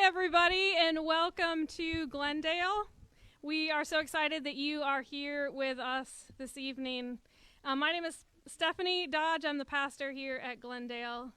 everybody, and welcome to Glendale. We are so excited that you are here with us this evening. My name is Stephanie Dodge. I'm the pastor here at Glendale,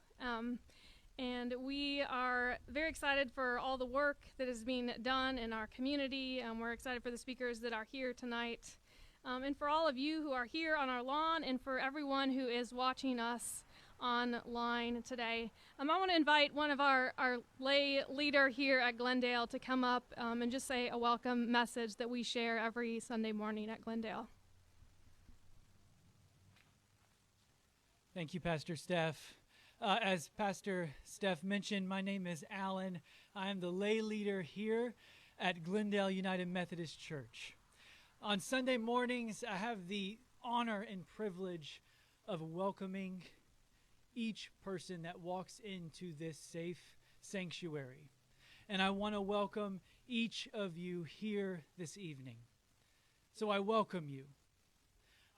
and we are very excited for all the work that is being done in our community. We're excited for the speakers that are here tonight, and for all of you who are here on our lawn, and for everyone who is watching us online today. I want to invite one of our lay leader here at Glendale to come up and just say a welcome message that we share every Sunday morning at Glendale. Thank you, Pastor Steph. As Pastor Steph mentioned, my name is Alan. I am the lay leader here at Glendale United Methodist Church. On Sunday mornings, I have the honor and privilege of welcoming each person that walks into this safe sanctuary. And I want to welcome each of you here this evening. So I welcome you.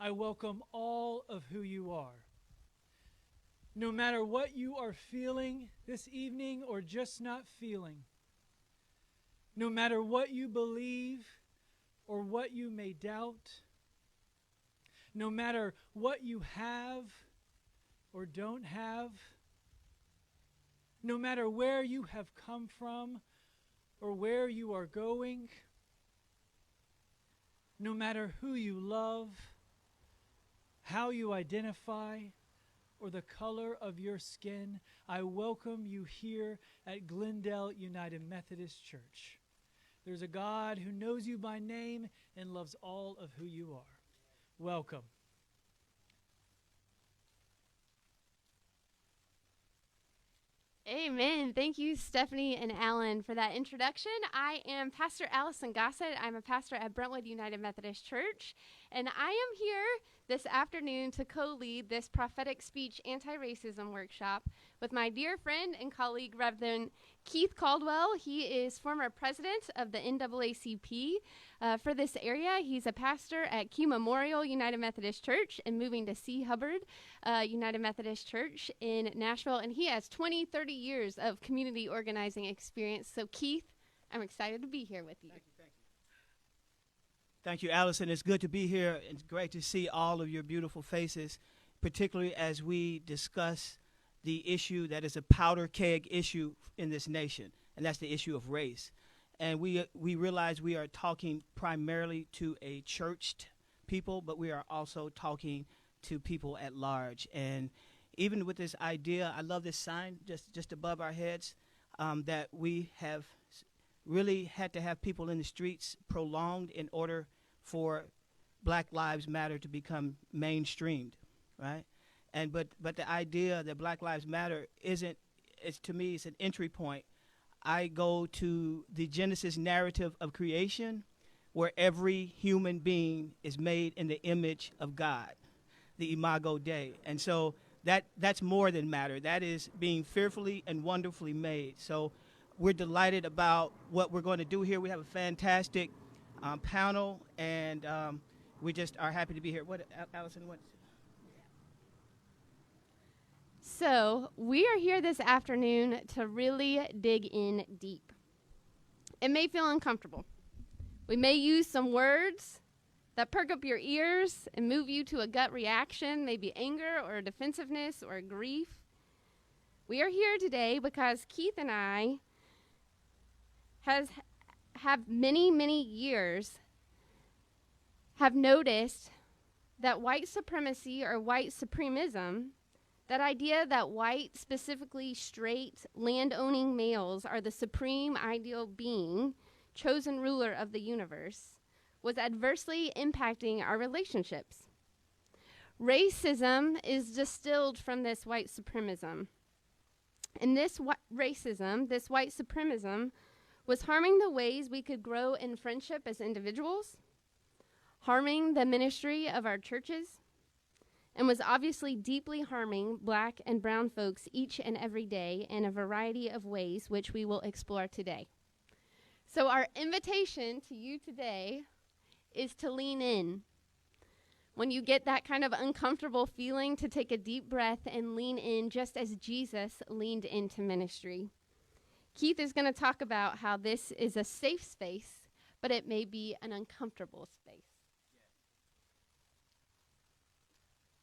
I welcome all of who you are. No matter what you are feeling this evening or just not feeling, no matter what you believe or what you may doubt, no matter what you have or don't have, no matter where you have come from or where you are going, no matter who you love, how you identify, or the color of your skin, I welcome you here at Glendale United Methodist Church. There's a God who knows you by name and loves all of who you are. Welcome. Amen. Thank you, Stephanie and Alan, for that introduction. I am Pastor Allison Gossett. I'm a pastor at Brentwood United Methodist Church, and I am here this afternoon to co-lead this Prophetic Speech anti-racism workshop with my dear friend and colleague, Reverend Keith Caldwell. He is former president of the NAACP for this area. He's a pastor at Q Memorial United Methodist Church and moving to C. Hubbard United Methodist Church in Nashville. And he has 30 years of community organizing experience. So, Keith, I'm excited to be here with you. Thank you, Allison. It's good to be here. It's great to see all of your beautiful faces, particularly as we discuss the issue that is a powder keg issue in this nation, and that's the issue of race. And we realize we are talking primarily to a churched people, but we are also talking to people at large. And even with this idea, I love this sign just above our heads, that we have really had to have people in the streets prolonged in order for Black Lives Matter to become mainstreamed, right? And but the idea that Black Lives Matter to me, it's an entry point. I go to the Genesis narrative of creation, where every human being is made in the image of God, the Imago Dei. And so that's more than matter. That is being fearfully and wonderfully made. So we're delighted about what we're going to do here. We have a fantastic panel, and we just are happy to be here. What, Allison, what? So, we are here this afternoon to really dig in deep. It may feel uncomfortable. We may use some words that perk up your ears and move you to a gut reaction, maybe anger or defensiveness or grief. We are here today because Keith and I have many years have noticed that white supremacy or white supremism, that idea that white, specifically straight, land-owning males are the supreme ideal being, chosen ruler of the universe, was adversely impacting our relationships. Racism is distilled from this white supremism. And this racism, this white supremism, was harming the ways we could grow in friendship as individuals, harming the ministry of our churches, and was obviously deeply harming Black and brown folks each and every day in a variety of ways, which we will explore today. So our invitation to you today is to lean in. When you get that kind of uncomfortable feeling, to take a deep breath and lean in just as Jesus leaned into ministry. Keith is going to talk about how this is a safe space, but it may be an uncomfortable space.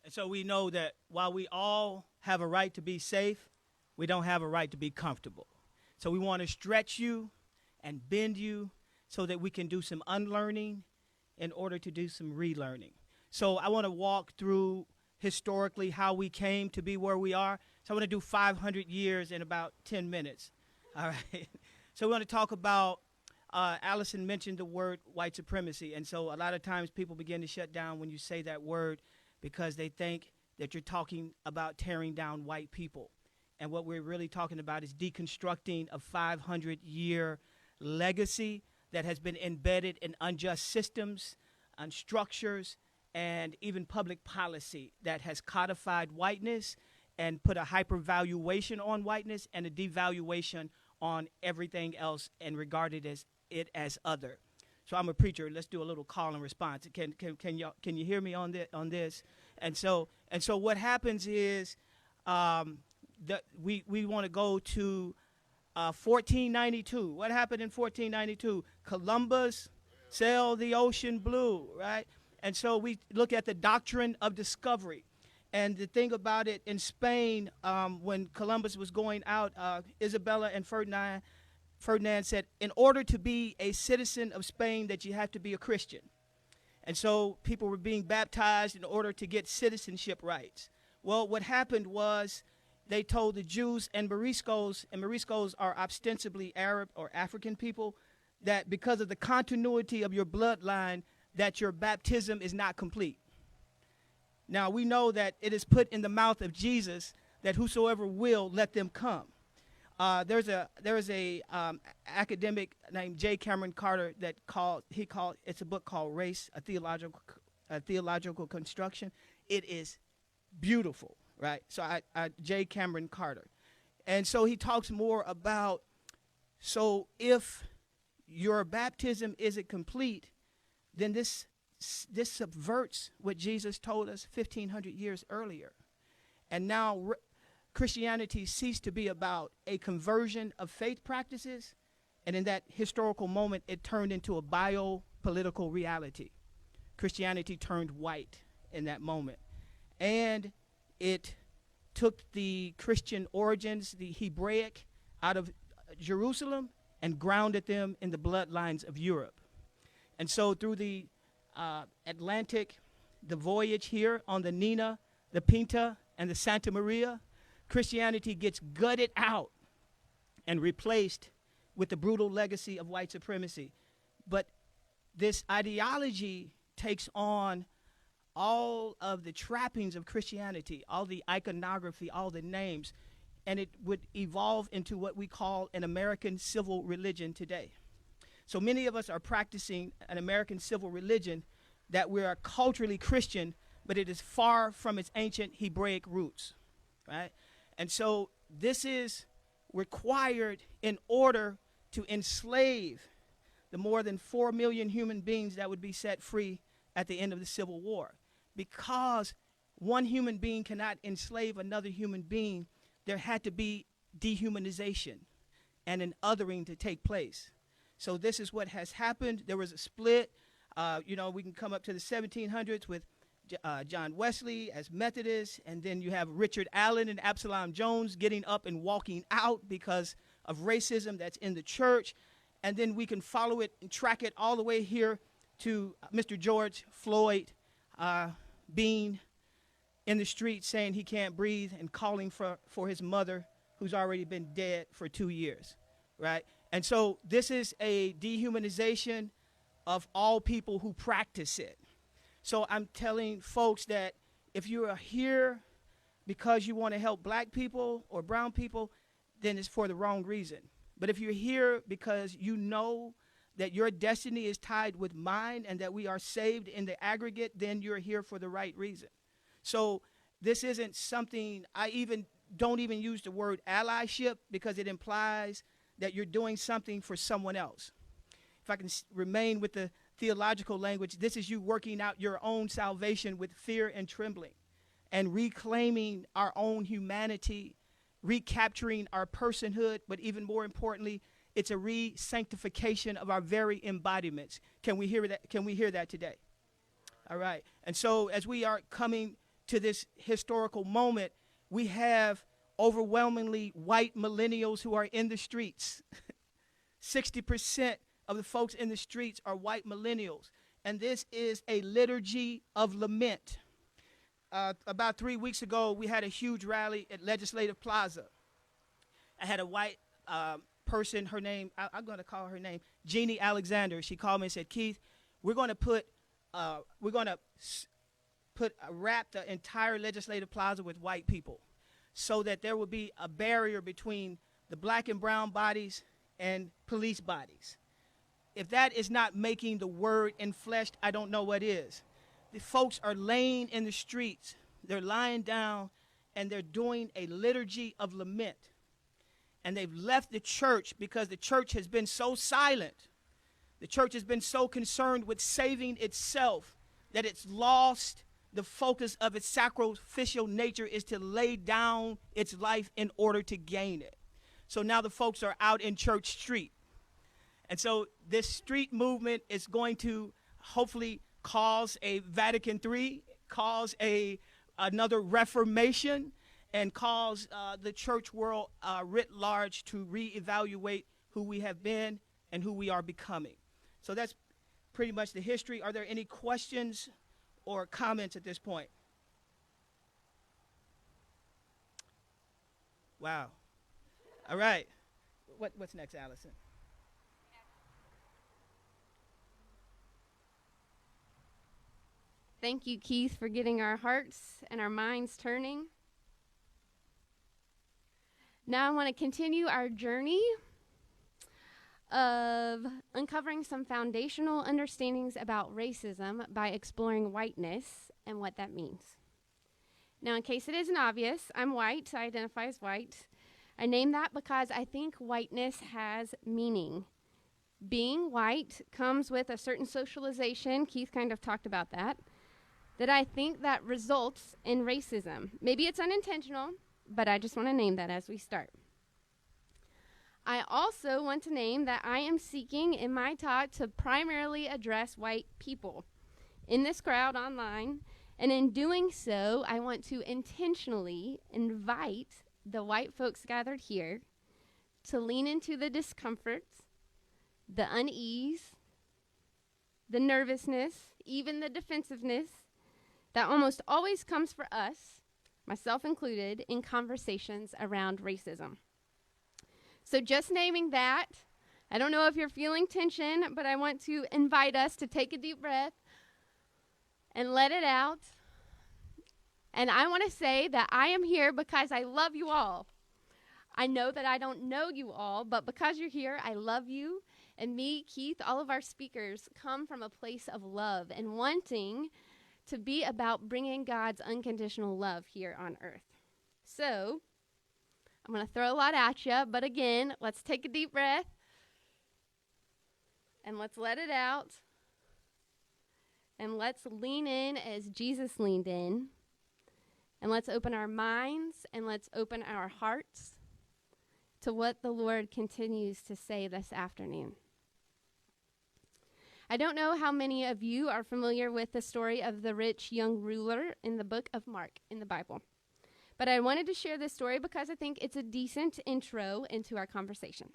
And so we know that while we all have a right to be safe, we don't have a right to be comfortable. So we want to stretch you and bend you so that we can do some unlearning in order to do some relearning. So I want to walk through historically how we came to be where we are. So I want to do 500 years in about 10 minutes. All right. So we want to talk about, Allison mentioned the word white supremacy. And so a lot of times people begin to shut down when you say that word because they think that you're talking about tearing down white people. And what we're really talking about is deconstructing a 500-year legacy that has been embedded in unjust systems and structures and even public policy that has codified whiteness and put a hypervaluation on whiteness and a devaluation on everything else and regarded it as other. So I'm a preacher. Let's do a little call and response. Can you hear me on this? And so what happens is we want to go to 1492. What happened in 1492? Columbus sailed the ocean blue, right? And so we look at the doctrine of discovery. And the thing about it, in Spain, when Columbus was going out, Isabella and Ferdinand said, in order to be a citizen of Spain, that you have to be a Christian. And so people were being baptized in order to get citizenship rights. Well, what happened was they told the Jews and Moriscos are ostensibly Arab or African people, that because of the continuity of your bloodline, that your baptism is not complete. Now, we know that it is put in the mouth of Jesus that whosoever will, let them come. There's a academic named J. Cameron Carter it's a book called Race, a theological construction. It is beautiful, right? So J. Cameron Carter. And so he talks more about, so if your baptism isn't complete, then this subverts what Jesus told us 1,500 years earlier. And now Christianity ceased to be about a conversion of faith practices, and in that historical moment, it turned into a biopolitical reality. Christianity turned white in that moment. And it took the Christian origins, the Hebraic, out of Jerusalem and grounded them in the bloodlines of Europe. And so through the Atlantic, the voyage here on the Nina, the Pinta, and the Santa Maria, Christianity gets gutted out and replaced with the brutal legacy of white supremacy. But this ideology takes on all of the trappings of Christianity, all the iconography, all the names, and it would evolve into what we call an American civil religion today. So many of us are practicing an American civil religion that we are culturally Christian, but it is far from its ancient Hebraic roots, right? And so this is required in order to enslave the more than 4 million human beings that would be set free at the end of the Civil War. Because one human being cannot enslave another human being, there had to be dehumanization and an othering to take place. So this is what has happened. There was a split. We can come up to the 1700s with John Wesley as Methodist, and then you have Richard Allen and Absalom Jones getting up and walking out because of racism that's in the church. And then we can follow it and track it all the way here to Mr. George Floyd being in the street saying he can't breathe and calling for his mother, who's already been dead for 2 years, right? And so this is a dehumanization of all people who practice it. So I'm telling folks that if you are here because you want to help black people or brown people, then it's for the wrong reason. But if you're here because you know that your destiny is tied with mine and that we are saved in the aggregate, then you're here for the right reason. So this isn't something, don't even use the word allyship because it implies that you're doing something for someone else. If I can remain with the theological language, this is you working out your own salvation with fear and trembling and reclaiming our own humanity recapturing our personhood, but even more importantly, it's a re-sanctification of our very embodiments. Can we hear that? Can we hear that today? All right. And so as we are coming to this historical moment, we have overwhelmingly white millennials who are in the streets. 60% of the folks in the streets are white millennials. And this is a liturgy of lament. About 3 weeks ago, we had a huge rally at Legislative Plaza. I had a white person, her name, I'm going to call her name, Jeannie Alexander. She called me and said, Keith, we're going to wrap the entire Legislative Plaza with white people so that there will be a barrier between the black and brown bodies and police bodies. If that is not making the word enfleshed, I don't know what is. The folks are laying in the streets. They're lying down, and they're doing a liturgy of lament. And they've left the church because the church has been so silent. The church has been so concerned with saving itself that it's lost the focus of its sacrificial nature is to lay down its life in order to gain it. So now the folks are out in Church Street. And so this street movement is going to hopefully cause a Vatican III, cause another Reformation, and cause the church world writ large to reevaluate who we have been and who we are becoming. So that's pretty much the history. Are there any questions or comments at this point? Wow. All right. What's next, Allison? Thank you, Keith, for getting our hearts and our minds turning. Now I want to continue our journey of uncovering some foundational understandings about racism by exploring whiteness and what that means. Now, in case it isn't obvious, I'm white. I identify as white. I name that because I think whiteness has meaning. Being white comes with a certain socialization. Keith kind of talked about that I think that results in racism. Maybe it's unintentional, but I just want to name that as we start. I also want to name that I am seeking in my talk to primarily address white people in this crowd online, and in doing so, I want to intentionally invite the white folks gathered here to lean into the discomfort, the unease, the nervousness, even the defensiveness that almost always comes for us, myself included, in conversations around racism. So just naming that, I don't know if you're feeling tension, but I want to invite us to take a deep breath and let it out. And I want to say that I am here because I love you all. I know that I don't know you all, but because you're here, I love you. And me, Keith, all of our speakers come from a place of love and wanting to be about bringing God's unconditional love here on earth. So I'm going to throw a lot at you, but again, let's take a deep breath and let's let it out. And let's lean in as Jesus leaned in. And let's open our minds and let's open our hearts to what the Lord continues to say this afternoon. I don't know how many of you are familiar with the story of the rich young ruler in the book of Mark in the Bible. But I wanted to share this story because I think it's a decent intro into our conversation.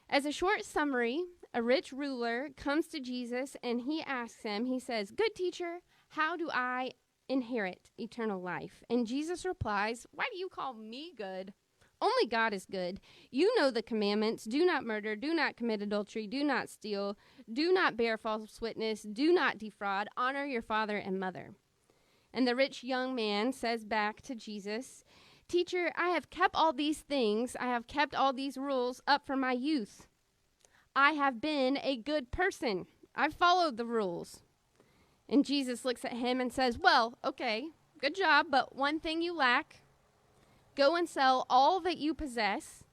As a short summary, a rich ruler comes to Jesus and he asks him, he says, "Good teacher, how do I inherit eternal life?" And Jesus replies, "Why do you call me good? Only God is good. You know the commandments. Do not murder. Do not commit adultery. Do not steal. Do not bear false witness. Do not defraud. Honor your father and mother." And the rich young man says back to Jesus, "Teacher, I have kept all these things. I have kept all these rules up from my youth. I have been a good person. I've followed the rules." And Jesus looks at him and says, "Well, okay, good job, but one thing you lack. Go and sell all that you possess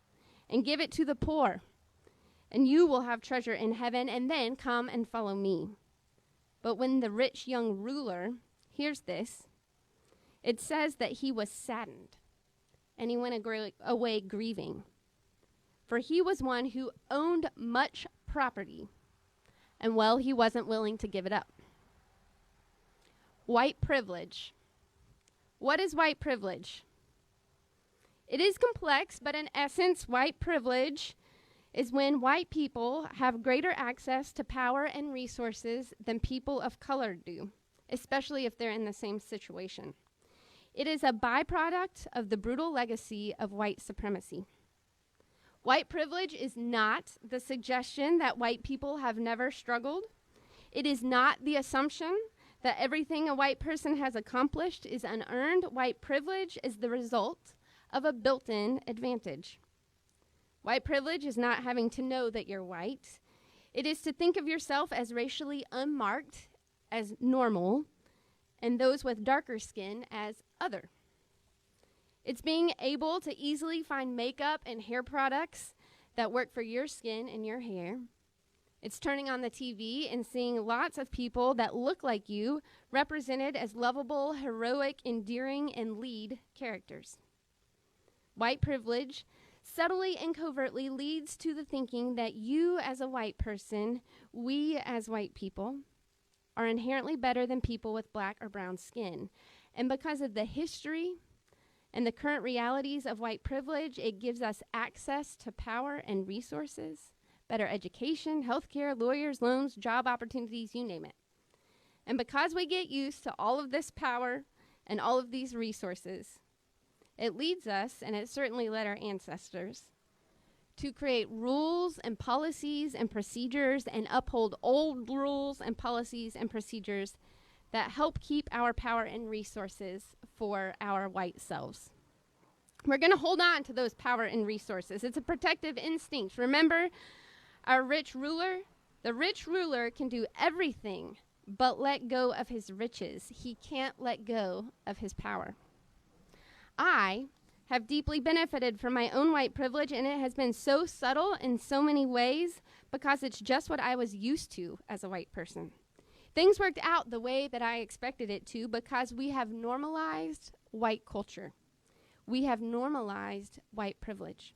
and give it to the poor, and you will have treasure in heaven, and then come and follow me." But when the rich young ruler hears this, it says that he was saddened and he went away grieving. For he was one who owned much property, and well, he wasn't willing to give it up. White privilege. What is white privilege? It is complex, but in essence, white privilege is when white people have greater access to power and resources than people of color do, especially if they're in the same situation. It is a byproduct of the brutal legacy of white supremacy. White privilege is not the suggestion that white people have never struggled. It is not the assumption that everything a white person has accomplished is unearned. White privilege is the result of a built-in advantage. White privilege is not having to know that you're white. It is to think of yourself as racially unmarked, as normal, and those with darker skin as other. It's being able to easily find makeup and hair products that work for your skin and your hair. It's turning on the TV and seeing lots of people that look like you represented as lovable, heroic, endearing, and lead characters. White privilege subtly and covertly leads to the thinking that you as a white person, we as white people, are inherently better than people with black or brown skin. And because of the history and the current realities of white privilege, it gives us access to power and resources, better education, healthcare, lawyers, loans, job opportunities, you name it. And because we get used to all of this power and all of these resources, it leads us, and it certainly led our ancestors, to create rules and policies and procedures and uphold old rules and policies and procedures that help keep our power and resources for our white selves. We're going to hold on to those power and resources. It's a protective instinct. Remember our rich ruler? The rich ruler can do everything but let go of his riches. He can't let go of his power. I have deeply benefited from my own white privilege, and it has been so subtle in so many ways because it's just what I was used to as a white person. Things worked out the way that I expected it to because we have normalized white culture. We have normalized white privilege.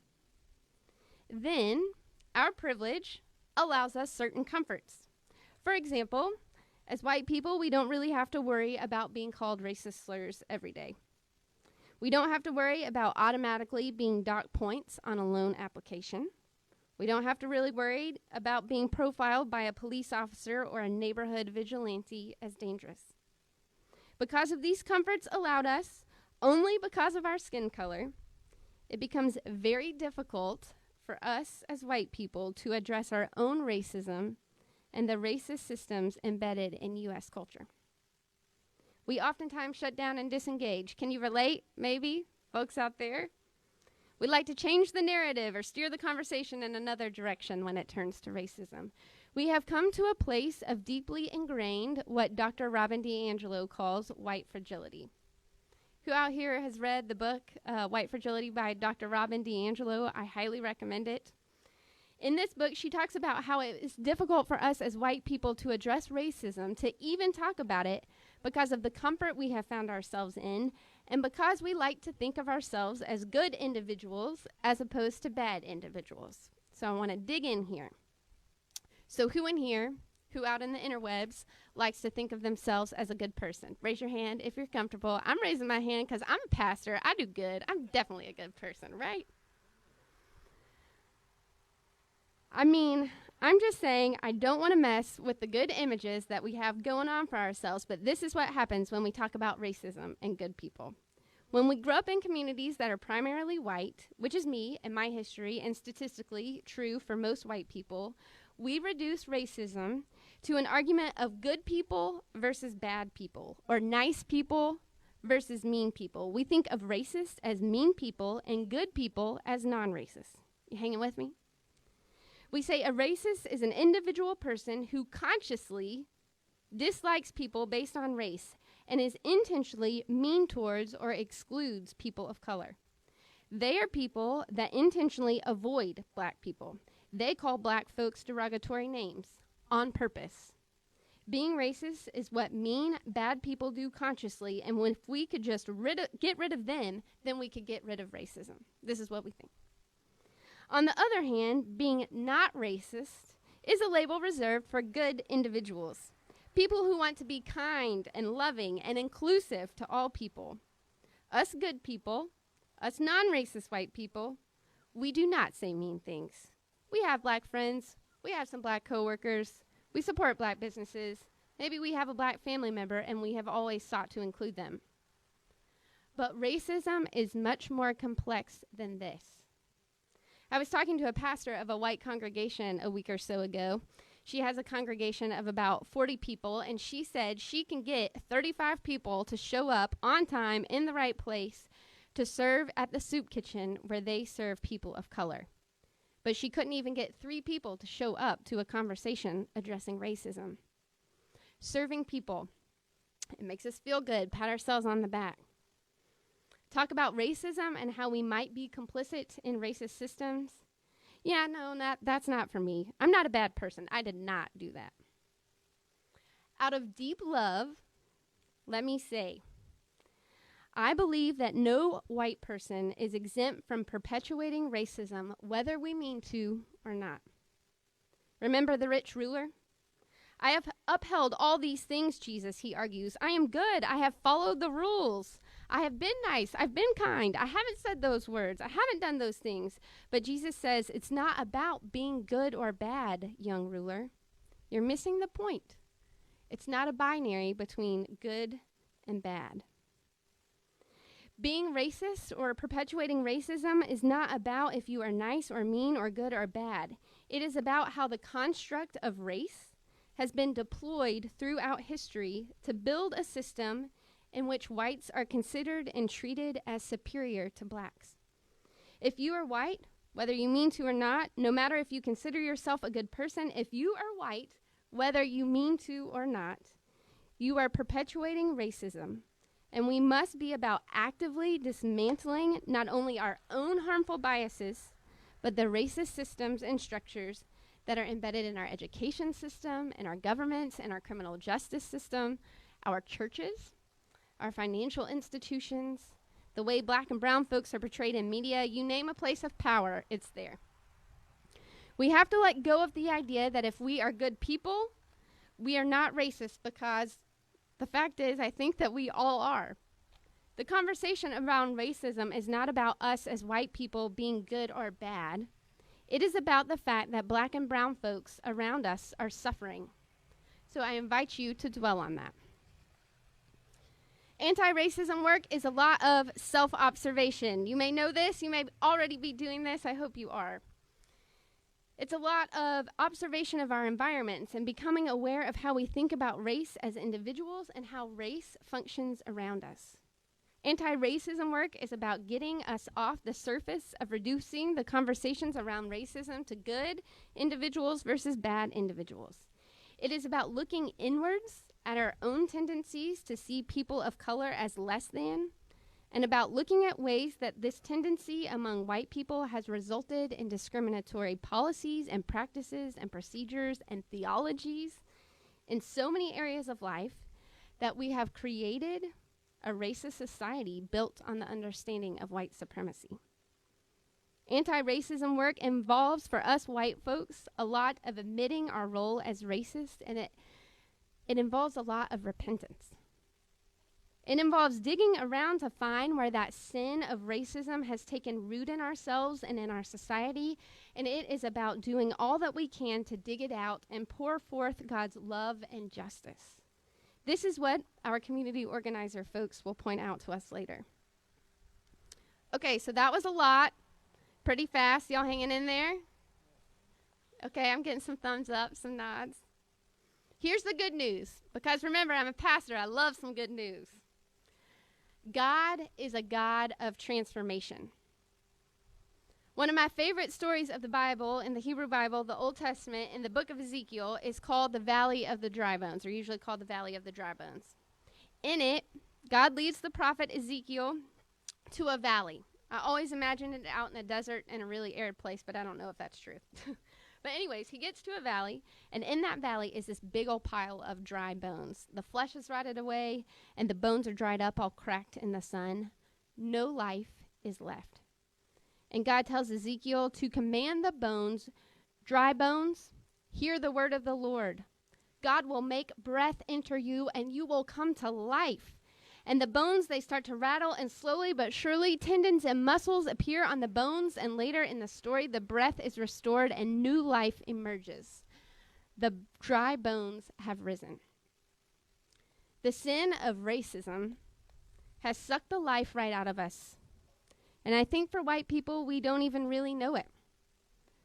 Then, our privilege allows us certain comforts. For example, as white people, we don't really have to worry about being called racist slurs every day. We don't have to worry about automatically being docked points on a loan application. We don't have to really worry about being profiled by a police officer or a neighborhood vigilante as dangerous. Because of these comforts allowed us, only because of our skin color, it becomes very difficult for us as white people to address our own racism and the racist systems embedded in U.S. culture. We oftentimes shut down and disengage. Can you relate, maybe, folks out there? We like to change the narrative or steer the conversation in another direction when it turns to racism. We have come to a place of deeply ingrained, what Dr. Robin DiAngelo calls white fragility. Who out here has read the book, White Fragility by Dr. Robin DiAngelo? I highly recommend it. In this book, she talks about how it is difficult for us as white people to address racism, to even talk about it, because of the comfort we have found ourselves in, and because we like to think of ourselves as good individuals as opposed to bad individuals. So I want to dig in here. So who in here, who out in the interwebs, likes to think of themselves as a good person? Raise your hand if you're comfortable. I'm raising my hand because I'm a pastor. I do good. I'm definitely a good person, right? I mean, I'm just saying I don't want to mess with the good images that we have going on for ourselves, but this is what happens when we talk about racism and good people. When we grow up in communities that are primarily white, which is me and my history and statistically true for most white people, we reduce racism to an argument of good people versus bad people, or nice people versus mean people. We think of racists as mean people and good people as non-racist. You hanging with me? We say a racist is an individual person who consciously dislikes people based on race and is intentionally mean towards or excludes people of color. They are people that intentionally avoid black people. They call black folks derogatory names on purpose. Being racist is what mean, bad people do consciously, and if we could just get rid of them, then we could get rid of racism. This is what we think. On the other hand, being not racist is a label reserved for good individuals, people who want to be kind and loving and inclusive to all people. Us good people, us non-racist white people, we do not say mean things. We have black friends. We have some black coworkers. We support black businesses. Maybe we have a black family member, and we have always sought to include them. But racism is much more complex than this. I was talking to a pastor of a white congregation a week or so ago. She has a congregation of about 40 people, and she said she can get 35 people to show up on time in the right place to serve at the soup kitchen where they serve people of color. But she couldn't even get 3 people to show up to a conversation addressing racism. Serving people. It makes us feel good, pat ourselves on the back. Talk about racism and how we might be complicit in racist systems. Yeah, no, that's not for me. I'm not a bad person. I did not do that. Out of deep love, let me say, I believe that no white person is exempt from perpetuating racism, whether we mean to or not. Remember the rich ruler? I have upheld all these things, Jesus, he argues. I am good. I have followed the rules. I have been nice. I've been kind. I haven't said those words. I haven't done those things. But Jesus says it's not about being good or bad, young ruler. You're missing the point. It's not a binary between good and bad. Being racist or perpetuating racism is not about if you are nice or mean or good or bad. It is about how the construct of race has been deployed throughout history to build a system in which whites are considered and treated as superior to blacks. If you are white, whether you mean to or not, no matter if you consider yourself a good person, if you are white, whether you mean to or not, you are perpetuating racism. And we must be about actively dismantling not only our own harmful biases, but the racist systems and structures that are embedded in our education system, in our governments, in our criminal justice system, our churches, our financial institutions, the way black and brown folks are portrayed in media. You name a place of power, it's there. We have to let go of the idea that if we are good people, we are not racist, because the fact is, I think that we all are. The conversation around racism is not about us as white people being good or bad. It is about the fact that black and brown folks around us are suffering. So I invite you to dwell on that. Anti-racism work is a lot of self-observation. You may know this. You may already be doing this. I hope you are. It's a lot of observation of our environments and becoming aware of how we think about race as individuals and how race functions around us. Anti-racism work is about getting us off the surface of reducing the conversations around racism to good individuals versus bad individuals. It is about looking inwards at our own tendencies to see people of color as less than, and about looking at ways that this tendency among white people has resulted in discriminatory policies and practices and procedures and theologies in so many areas of life that we have created a racist society built on the understanding of white supremacy. Anti-racism work involves, for us white folks, a lot of admitting our role as racist, and it involves a lot of repentance. It involves digging around to find where that sin of racism has taken root in ourselves and in our society, and it is about doing all that we can to dig it out and pour forth God's love and justice. This is what our community organizer folks will point out to us later. Okay, so that was a lot. Pretty fast. Y'all hanging in there? Okay, I'm getting some thumbs up, some nods. Here's the good news, because remember, I'm a pastor. I love some good news. God is a God of transformation. One of my favorite stories of the Bible, in the Hebrew Bible, the Old Testament, in the book of Ezekiel, is called the Valley of the Dry Bones, or usually called the Valley of the Dry Bones. In it, God leads the prophet Ezekiel to a valley. I always imagine it out in a desert in a really arid place, but I don't know if that's true. But anyways, he gets to a valley, and in that valley is this big old pile of dry bones. The flesh is rotted away, and the bones are dried up, all cracked in the sun. No life is left. And God tells Ezekiel to command the bones, dry bones, hear the word of the Lord. God will make breath enter you, and you will come to life. And the bones, they start to rattle, and slowly but surely, tendons and muscles appear on the bones, and later in the story, the breath is restored and new life emerges. The dry bones have risen. The sin of racism has sucked the life right out of us. And I think for white people, we don't even really know it.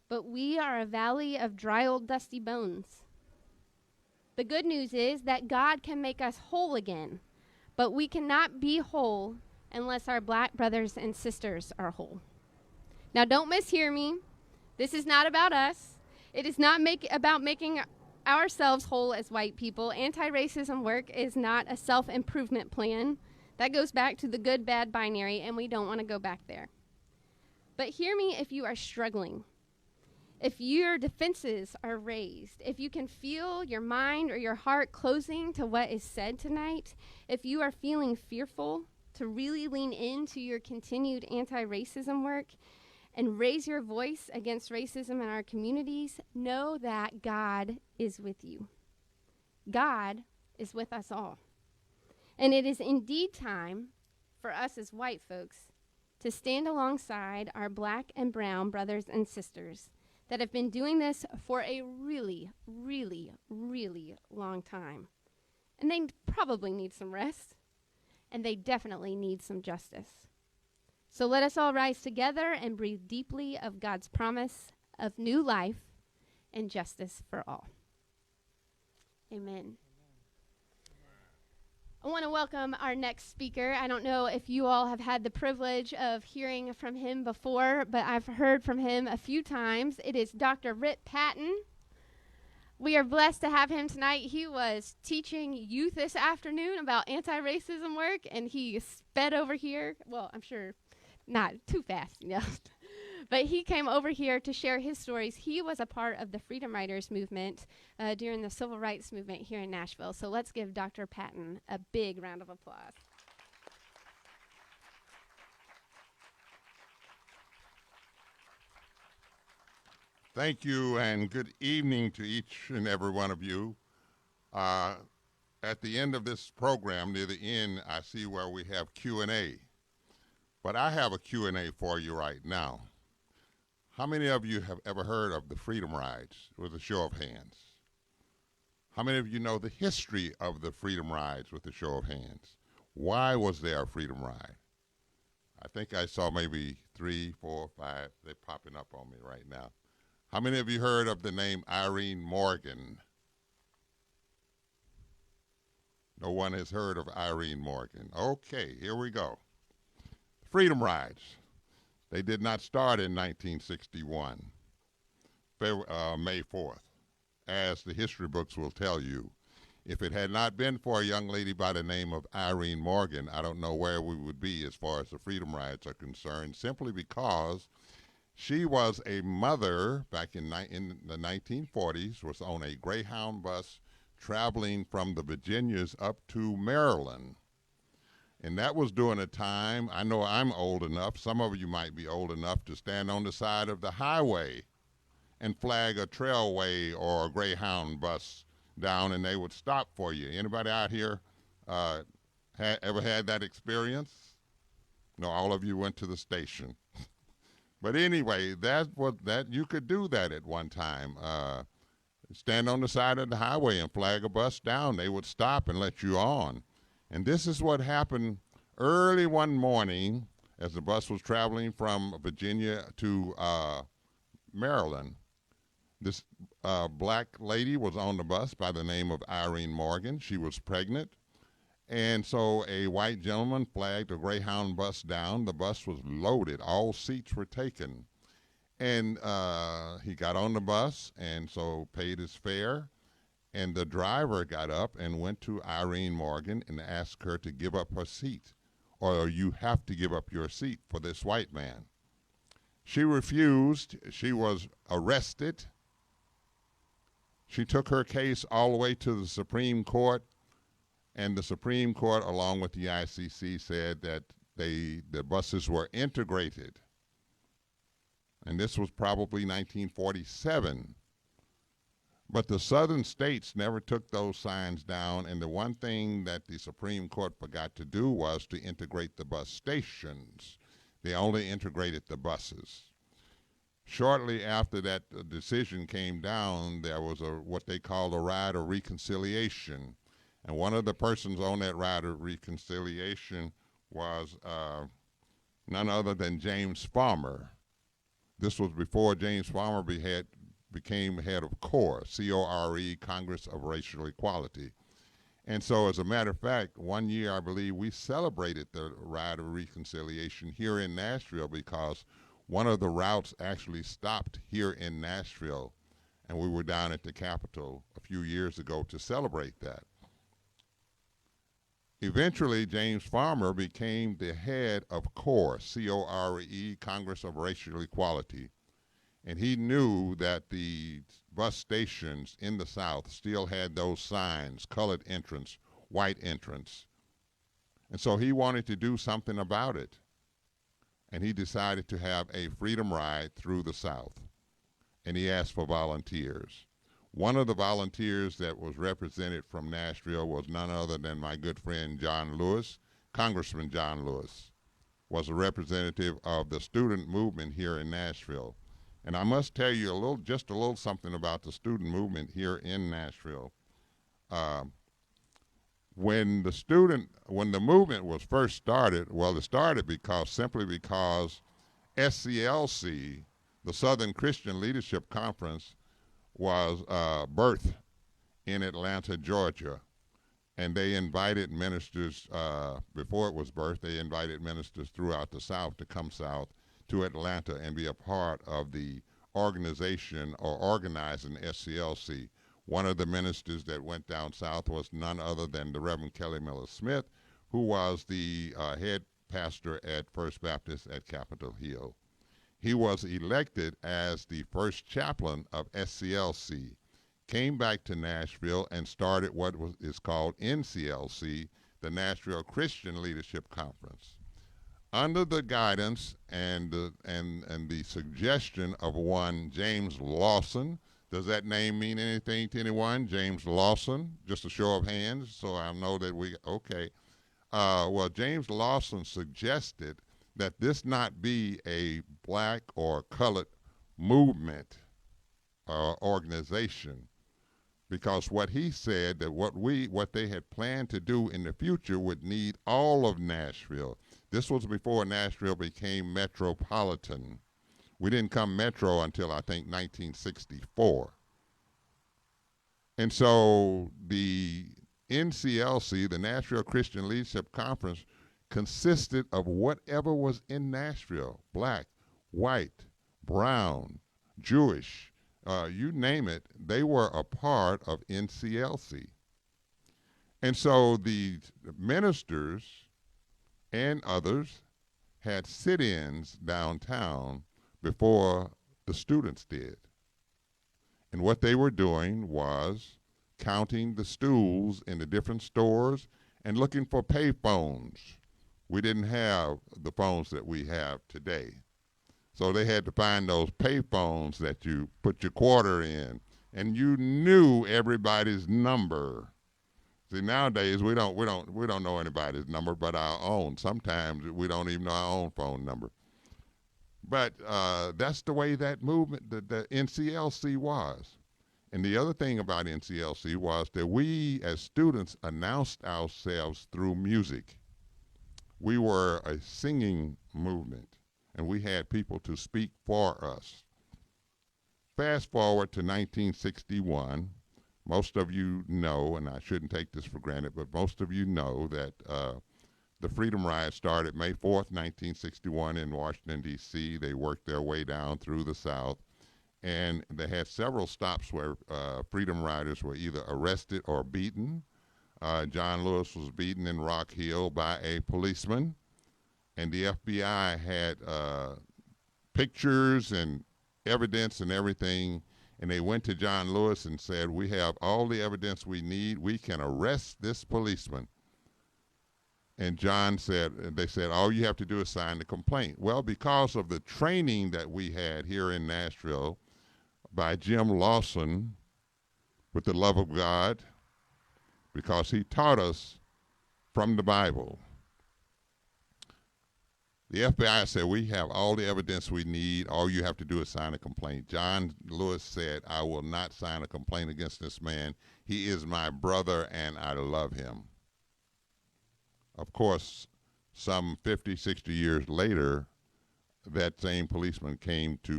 But we are a valley of dry, old, dusty bones. The good news is that God can make us whole again. But we cannot be whole unless our black brothers and sisters are whole. Now, don't mishear me. This is not about us. It is not about making ourselves whole as white people. Anti-racism work is not a self-improvement plan. That goes back to the good-bad binary, and we don't want to go back there. But hear me if you are struggling. If your defenses are raised, if you can feel your mind or your heart closing to what is said tonight, if you are feeling fearful, to really lean into your continued anti-racism work and raise your voice against racism in our communities, know that God is with you. God is with us all. And it is indeed time for us as white folks to stand alongside our black and brown brothers and sisters that have been doing this for a really, really, really long time. And they probably need some rest, and they definitely need some justice. So let us all rise together and breathe deeply of God's promise of new life and justice for all. Amen. I want to welcome our next speaker. I don't know if you all have had the privilege of hearing from him before, but I've heard from him a few times. It is Dr. Patton. We are blessed to have him tonight. He was teaching youth this afternoon about anti-racism work, and he sped over here. Well, I'm sure not too fast, but he came over here to share his stories. He was a part of the Freedom Riders movement during the Civil Rights movement here in Nashville. So let's give Dr. Patton a big round of applause. Thank you, and good evening to each and every one of you. At the end of this program, near the end, I see where we have Q&A. But I have a Q&A for you right now. How many of you have ever heard of the Freedom Rides? With a show of hands. How many of you know the history of the Freedom Rides with a show of hands? Why was there a Freedom Ride? I think I saw maybe 3, 4, 5. They're popping up on me right now. How many of you heard of the name Irene Morgan? No one has heard of Irene Morgan. Okay, here we go. Freedom Rides. They did not start in 1961, May 4th. As the history books will tell you, if it had not been for a young lady by the name of Irene Morgan, I don't know where we would be as far as the Freedom Rides are concerned, simply because she was a mother back in the 1940s, was on a Greyhound bus traveling from the Virginias up to Maryland. And that was during a time, I know I'm old enough, some of you might be old enough to stand on the side of the highway and flag a trailway or a Greyhound bus down, and they would stop for you. Anybody out here ever had that experience? No, all of you went to the station. But anyway, you could do that at one time. Stand on the side of the highway and flag a bus down. They would stop and let you on. And this is what happened early one morning as the bus was traveling from Virginia to Maryland. This black lady was on the bus by the name of Irene Morgan. She was pregnant. And so a white gentleman flagged a Greyhound bus down. The bus was loaded. All seats were taken. And he got on the bus and so paid his fare. And the driver got up and went to Irene Morgan and asked her to give up her seat, or you have to give up your seat for this white man. She refused. She was arrested, She took her case all the way to the Supreme Court, and the Supreme Court, along with the ICC, said that the buses were integrated. And this was probably 1947. But the southern states never took those signs down, and the one thing that the Supreme Court forgot to do was to integrate the bus stations. They only integrated the buses. Shortly after that decision came down, there was what they called a riot of reconciliation. And one of the persons on that riot of reconciliation was none other than James Farmer. This was before James Farmer became head of CORE, C-O-R-E, Congress of Racial Equality. And so, as a matter of fact, one year, I believe, we celebrated the riot of reconciliation here in Nashville because one of the routes actually stopped here in Nashville, and we were down at the Capitol a few years ago to celebrate that. Eventually, James Farmer became the head of CORE, C-O-R-E, Congress of Racial Equality. And he knew that the bus stations in the South still had those signs, colored entrance, white entrance. And so he wanted to do something about it. And he decided to have a freedom ride through the South. And he asked for volunteers. One of the volunteers that was represented from Nashville was none other than my good friend John Lewis. Congressman John Lewis was a representative of the student movement here in Nashville. And I must tell you just a little something about the student movement here in Nashville. When the movement was first started, well, it started simply because SCLC, the Southern Christian Leadership Conference, was birthed in Atlanta, Georgia. And they invited ministers, before it was birthed, they invited ministers throughout the South to come south to Atlanta and be a part of the organization or organizing SCLC. One of the ministers that went down south was none other than the Reverend Kelly Miller Smith, who was the head pastor at First Baptist at Capitol Hill. He was elected as the first chaplain of SCLC, came back to Nashville and started what is called NCLC, the Nashville Christian Leadership Conference. Under the guidance and the suggestion of one James Lawson. Does that name mean anything to anyone? James Lawson? Just a show of hands, so I know that okay. Well, James Lawson suggested that this not be a black or colored movement or organization, because what he said that what they had planned to do in the future would need all of Nashville. This was before Nashville became metropolitan. We didn't come metro until, I think, 1964. And so the NCLC, the Nashville Christian Leadership Conference, consisted of whatever was in Nashville, black, white, brown, Jewish, you name it, they were a part of NCLC. And so the ministers and others had sit-ins downtown before the students did. And what they were doing was counting the stools in the different stores and looking for pay phones. We didn't have the phones that we have today. So they had to find those pay phones that you put your quarter in, and you knew everybody's number. See, nowadays we don't know anybody's number but our own. Sometimes we don't even know our own phone number. But that's the way that movement, the NCLC was. And the other thing about NCLC was that we as students announced ourselves through music. We were a singing movement, and we had people to speak for us. Fast forward to 1961, most of you know, and I shouldn't take this for granted, but most of you know that the Freedom Riot started May 4th, 1961 in Washington, D.C. They worked their way down through the South, and they had several stops where Freedom Riders were either arrested or beaten. John Lewis was beaten in Rock Hill by a policeman, and the FBI had pictures and evidence and everything, and they went to John Lewis and said, we have all the evidence we need. We can arrest this policeman. And John said, they said, all you have to do is sign the complaint. Well, because of the training that we had here in Nashville by Jim Lawson with the love of God, because he taught us from the Bible. The FBI said, we have all the evidence we need. All you have to do is sign a complaint. John Lewis said, I will not sign a complaint against this man. He is my brother, and I love him. Of course, some 50, 60 years later, that same policeman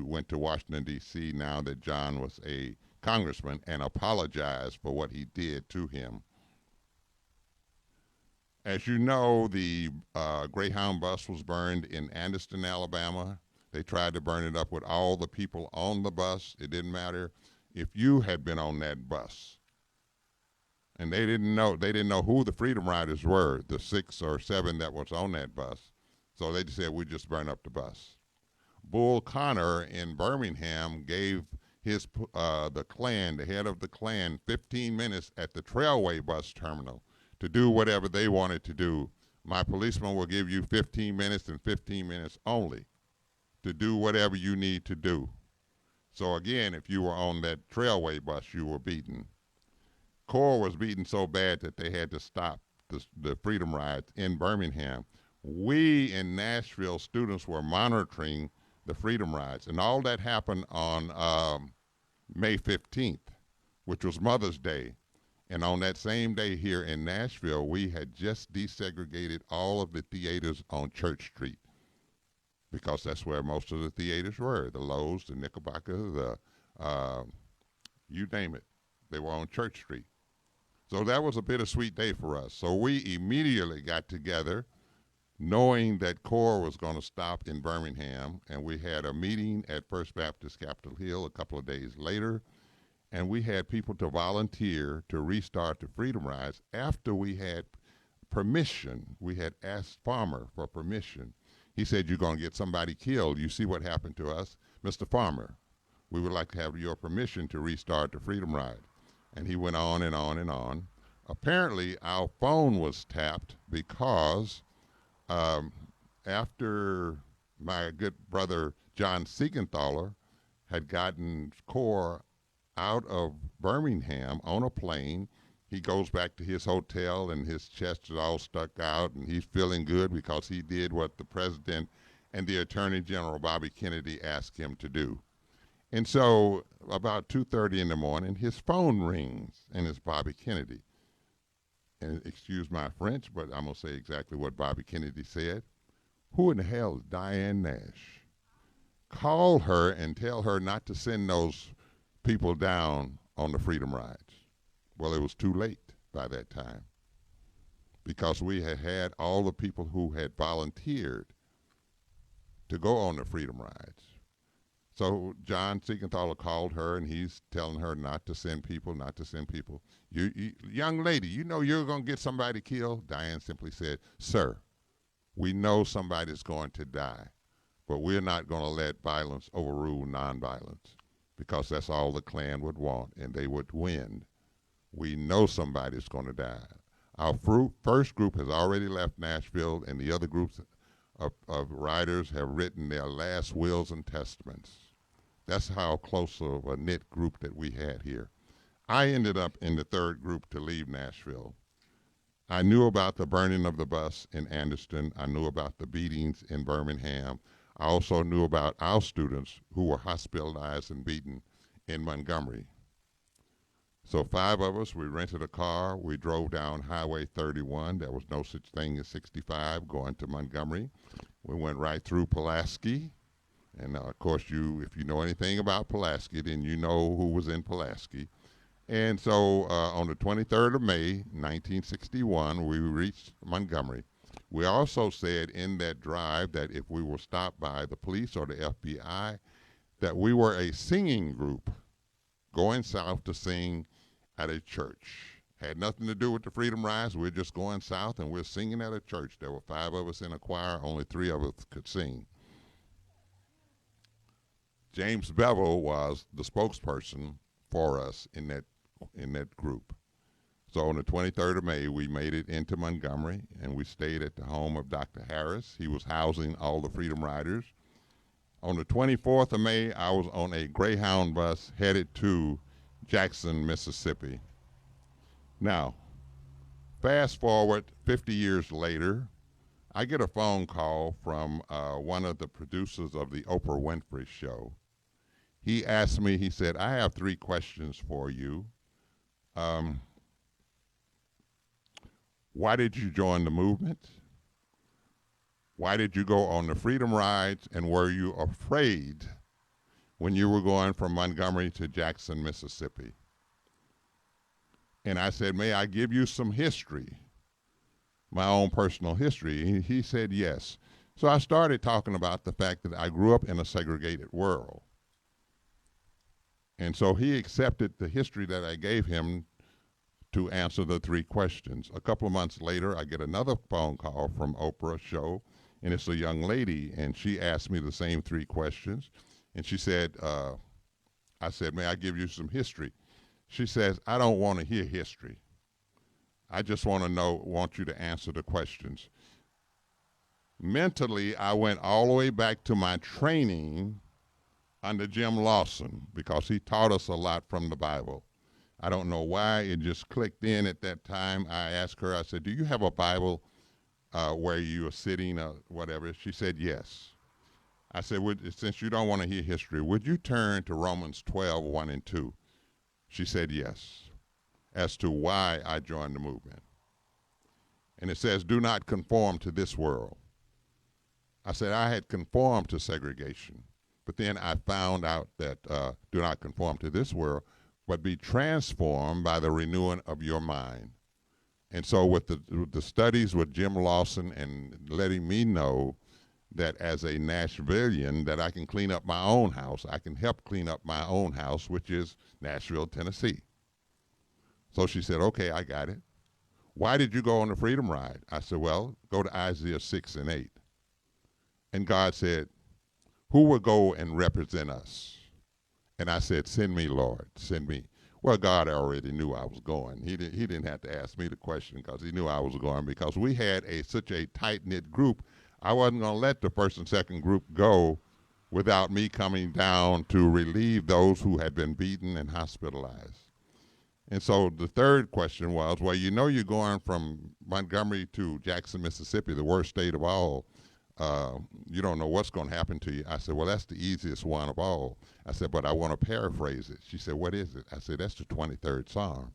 went to Washington, D.C., now that John was a congressman, and apologized for what he did to him. As you know, the Greyhound bus was burned in Anderson, Alabama. They tried to burn it up with all the people on the bus. It didn't matter if you had been on that bus. And they didn't know who the Freedom Riders were, the 6 or 7 that was on that bus. So they just said, we just burn up the bus. Bull Connor in Birmingham gave the Klan, the head of the Klan, 15 minutes at the Trailway bus terminal to do whatever they wanted to do. My policeman will give you 15 minutes and 15 minutes only to do whatever you need to do. So again, if you were on that Trailway bus, you were beaten. Corps was beaten so bad that they had to stop the Freedom Riots in Birmingham. We in Nashville, students were monitoring the Freedom Riots, and all that happened on May 15th, which was Mother's Day. And on that same day here in Nashville, we had just desegregated all of the theaters on Church Street, because that's where most of the theaters were, the Lowe's, the Knickerbocker, you name it. They were on Church Street. So that was a bittersweet day for us. So we immediately got together, knowing that CORE was going to stop in Birmingham, and we had a meeting at First Baptist Capitol Hill a couple of days later, and we had people to volunteer to restart the Freedom Rides after we had permission. We had asked Farmer for permission. He said, you're going to get somebody killed. You see what happened to us. Mr. Farmer, we would like to have your permission to restart the Freedom Ride. And he went on and on and on. Apparently, our phone was tapped because after my good brother John Siegenthaler had gotten CORE out of Birmingham on a plane, he goes back to his hotel and his chest is all stuck out and he's feeling good because he did what the president and the Attorney General Bobby Kennedy asked him to do. And so about 2:30 in the morning, his phone rings and it's Bobby Kennedy. And excuse my French, but I'm going to say exactly what Bobby Kennedy said. Who in the hell is Diane Nash? Call her and tell her not to send those people down on the Freedom Rides. Well, it was too late by that time, because we had all the people who had volunteered to go on the Freedom Rides. So John Siegenthaler called her, and he's telling her not to send people, not to send people. You young lady, you know you're going to get somebody killed? Diane simply said, sir, we know somebody's going to die, but we're not going to let violence overrule nonviolence, because that's all the Klan would want, and they would win. We know somebody's going to die. Our first group has already left Nashville, and the other groups of riders have written their last wills and testaments. That's how close of a knit group that we had here. I ended up in the third group to leave Nashville. I knew about the burning of the bus in Anderson. I knew about the beatings in Birmingham. I also knew about our students who were hospitalized and beaten in Montgomery. So 5 of us, we rented a car. We drove down Highway 31. There was no such thing as 65 going to Montgomery. We went right through Pulaski. And of course, if you know anything about Pulaski, then you know who was in Pulaski. And so on the 23rd of May, 1961, we reached Montgomery. We also said in that drive that if we were stopped by the police or the FBI, that we were a singing group going south to sing at a church. Had nothing to do with the Freedom Rides. We're just going south and we're singing at a church. There were 5 of us in a choir. Only 3 of us could sing. James Bevel was the spokesperson for us in that group. So on the 23rd of May, we made it into Montgomery, and we stayed at the home of Dr. Harris. He was housing all the Freedom Riders. On the 24th of May, I was on a Greyhound bus headed to Jackson, Mississippi. Now, fast forward 50 years later, I get a phone call from one of the producers of the Oprah Winfrey Show. He asked me, he said, I have 3 questions for you. Why did you join the movement? Why did you go on the Freedom Rides? And were you afraid when you were going from Montgomery to Jackson, Mississippi? And I said, may I give you some history, my own personal history? He said, yes. So I started talking about the fact that I grew up in a segregated world. And so he accepted the history that I gave him to answer the 3 questions. A couple of months later, I get another phone call from Oprah Show, and it's a young lady, and she asked me the same 3 questions. And she said, I said, may I give you some history? She says, I don't want to hear history. I just want you to answer the questions. Mentally, I went all the way back to my training under Jim Lawson, because he taught us a lot from the Bible. I don't know why, it just clicked in at that time. I asked her, I said, do you have a Bible where you are sitting or whatever? She said, yes. I said, since you don't want to hear history, would you turn to Romans 12, 1 and 2? She said, yes, as to why I joined the movement. And it says, do not conform to this world. I said, I had conformed to segregation, but then I found out that do not conform to this world, but be transformed by the renewing of your mind. And so with the studies with Jim Lawson and letting me know that as a Nashvilleian that I can clean up my own house, I can help clean up my own house, which is Nashville, Tennessee. So she said, okay, I got it. Why did you go on the Freedom Ride? I said, well, go to Isaiah 6 and 8. And God said, who will go and represent us? And I said, send me, Lord, send me. Well, God already knew I was going. He didn't have to ask me the question because he knew I was going, because we had such a tight-knit group. I wasn't going to let the first and second group go without me coming down to relieve those who had been beaten and hospitalized. And so the third question was, well, you know you're going from Montgomery to Jackson, Mississippi, the worst state of all. You don't know what's going to happen to you. I said, well, that's the easiest one of all. I said, but I want to paraphrase it. She said, what is it? I said, that's the 23rd Psalm.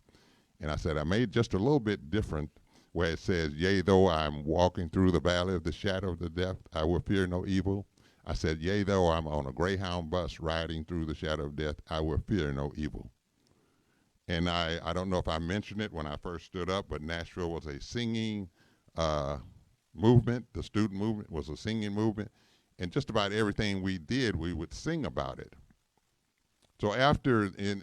And I said, I made just a little bit different, where it says, yea, though I'm walking through the valley of the shadow of the death, I will fear no evil. I said, yea, though I'm on a Greyhound bus riding through the shadow of death, I will fear no evil. And I don't know if I mentioned it when I first stood up, but Nashville was a singing movement. The student movement was a singing movement. And just about everything we did, we would sing about it. So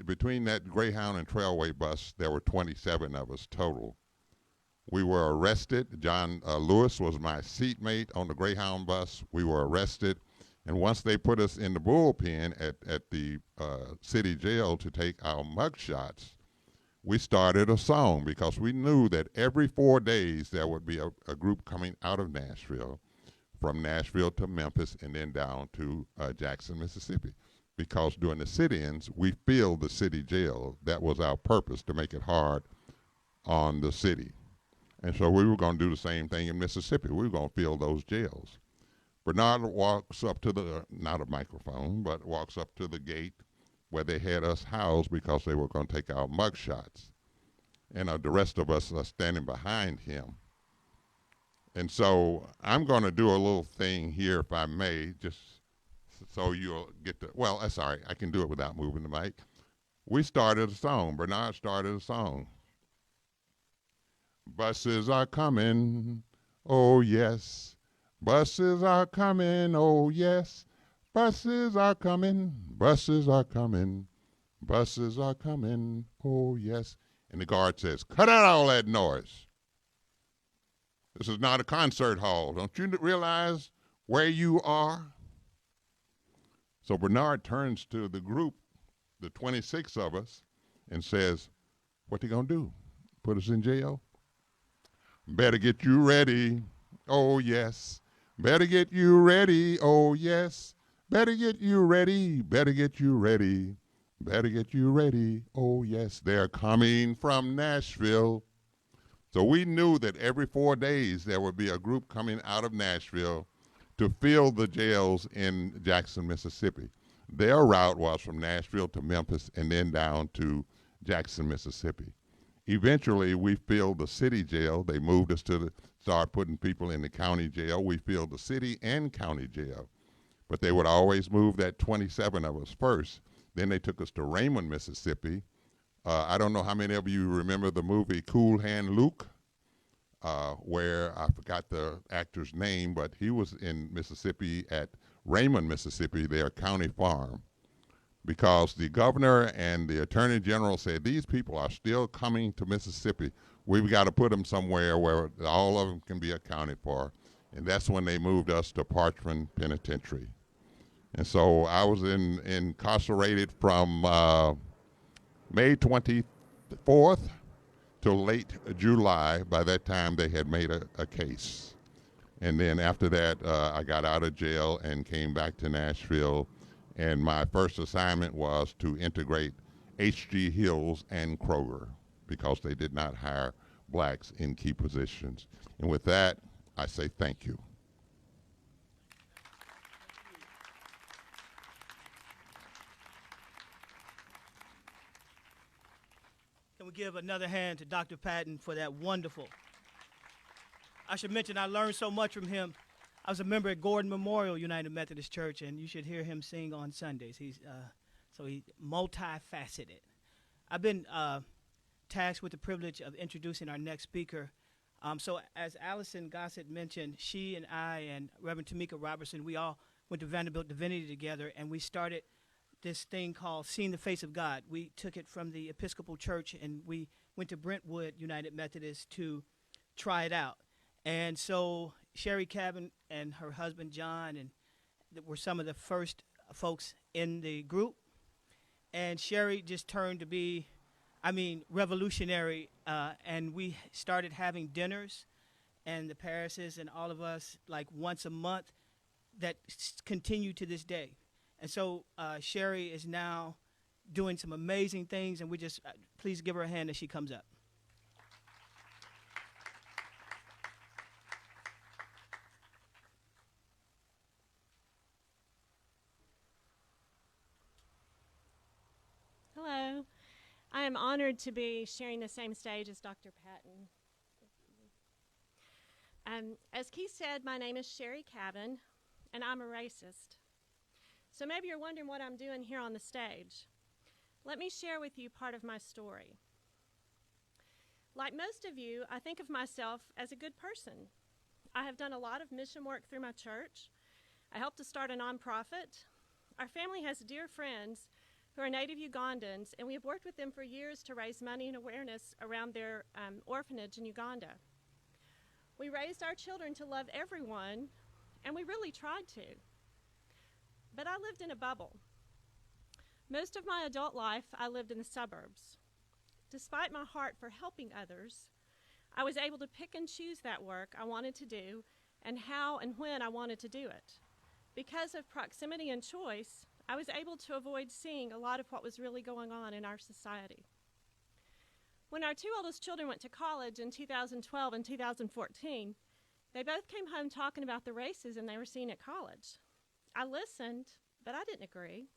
between that Greyhound and Trailway bus, there were 27 of us total. We were arrested. John Lewis was my seatmate on the Greyhound bus. We were arrested. And once they put us in the bullpen at the city jail to take our mug shots, we started a song, because we knew that every 4 days there would be a group coming out of Nashville, from Nashville to Memphis, and then down to Jackson, Mississippi. Because during the sit-ins, we filled the city jail. That was our purpose, to make it hard on the city. And so we were going to do the same thing in Mississippi. We were going to fill those jails. Bernard walks up to not a microphone, but walks up to the gate where they had us housed, because they were going to take our mug shots. And the rest of us are standing behind him. And so I'm going to do a little thing here, if I may, just so you'll get the, well, that's all right. I can do it without moving the mic. We started a song. Bernard started a song. Buses are coming, oh yes. Buses are coming, oh yes. Buses are coming, buses are coming, buses are coming, oh yes. And the guard says, cut out all that noise. This is not a concert hall. Don't you realize where you are? So Bernard turns to the group, the 26 of us, and says, what they gonna do? Put us in jail? Better get you ready, oh yes. Better get you ready, oh yes. Better get you ready, better get you ready. Better get you ready, oh yes. They're coming from Nashville. So we knew that every 4 days there would be a group coming out of Nashville to fill the jails in Jackson, Mississippi. Their route was from Nashville to Memphis and then down to Jackson, Mississippi. Eventually, we filled the city jail. They moved us to start putting people in the county jail. We filled the city and county jail. But they would always move that 27 of us first. Then they took us to Raymond, Mississippi. I don't know how many of you remember the movie Cool Hand Luke, where I forgot the actor's name, but he was in Mississippi at Raymond, Mississippi, their county farm, because the governor and the attorney general said, these people are still coming to Mississippi. We've got to put them somewhere where all of them can be accounted for. And that's when they moved us to Parchman Penitentiary. And so I was incarcerated from May 24th till late July. By that time, they had made a case. And then after that, I got out of jail and came back to Nashville. And my first assignment was to integrate H.G. Hills and Kroger because they did not hire blacks in key positions. And with that, I say thank you. Can we give another hand to Dr. Patton for that wonderful? I should mention I learned so much from him. I was a member at Gordon Memorial United Methodist Church, and you should hear him sing on Sundays. He's multifaceted. I've been tasked with the privilege of introducing our next speaker. So as Allison Gossett mentioned, she and I and Reverend Tamika Robertson, we all went to Vanderbilt Divinity together, and we started this thing called Seeing the Face of God. We took it from the Episcopal Church, and we went to Brentwood United Methodist to try it out. And so Sherrie Cavin and her husband, John, and were some of the first folks in the group. And Sherrie just turned to be, revolutionary. And we started having dinners, and the parishes and all of us, like once a month, that continue to this day. And so Sherrie is now doing some amazing things, and we just, please give her a hand as she comes up. Hello. I am honored to be sharing the same stage as Dr. Patton. As Keith said, my name is Sherrie Cavin, and I'm a racist. So maybe you're wondering what I'm doing here on the stage. Let me share with you part of my story. Like most of you, I think of myself as a good person. I have done a lot of mission work through my church. I helped to start a nonprofit. Our family has dear friends who are native Ugandans, and we have worked with them for years to raise money and awareness around their orphanage in Uganda. We raised our children to love everyone, and we really tried to. But I lived in a bubble. Most of my adult life, I lived in the suburbs. Despite my heart for helping others, I was able to pick and choose that work I wanted to do and how and when I wanted to do it. Because of proximity and choice, I was able to avoid seeing a lot of what was really going on in our society. When our two oldest children went to college in 2012 and 2014, they both came home talking about the racism they were seeing at college. I listened, but I didn't agree.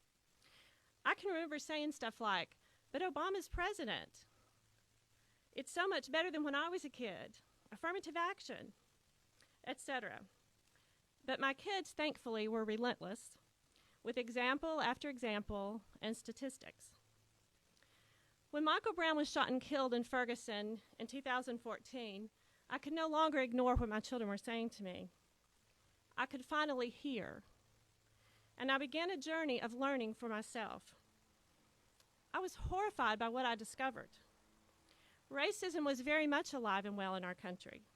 I can remember saying stuff like, but Obama's president. It's so much better than when I was a kid. Affirmative action, etc. But my kids, thankfully, were relentless, with example after example and statistics. When Michael Brown was shot and killed in Ferguson in 2014, I could no longer ignore what my children were saying to me. I could finally hear. And I began a journey of learning for myself. I was horrified by what I discovered. Racism was very much alive and well in our country.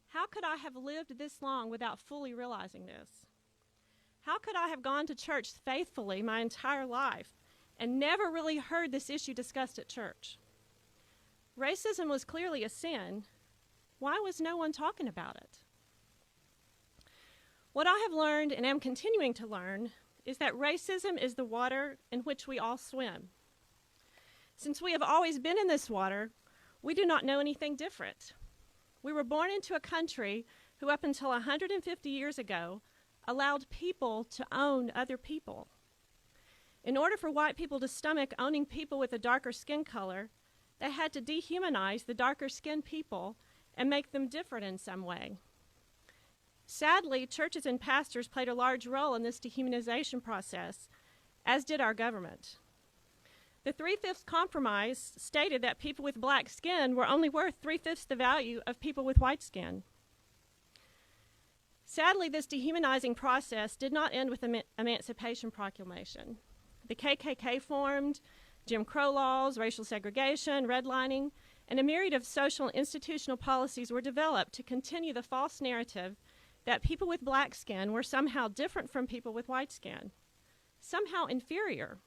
How could I have lived this long without fully realizing this? How could I have gone to church faithfully my entire life and never really heard this issue discussed at church? Racism was clearly a sin. Why was no one talking about it? What I have learned and am continuing to learn is that racism is the water in which we all swim. Since we have always been in this water, we do not know anything different. We were born into a country who, up until 150 years ago, allowed people to own other people. In order for white people to stomach owning people with a darker skin color, they had to dehumanize the darker skinned people and make them different in some way. Sadly, churches and pastors played a large role in this dehumanization process, as did our government. The 3/5 compromise stated that people with black skin were only worth 3/5 the value of people with white skin. Sadly, this dehumanizing process did not end with the Emancipation Proclamation. The KKK formed, Jim Crow laws, racial segregation, redlining, and a myriad of social and institutional policies were developed to continue the false narrative that people with black skin were somehow different from people with white skin, somehow inferior.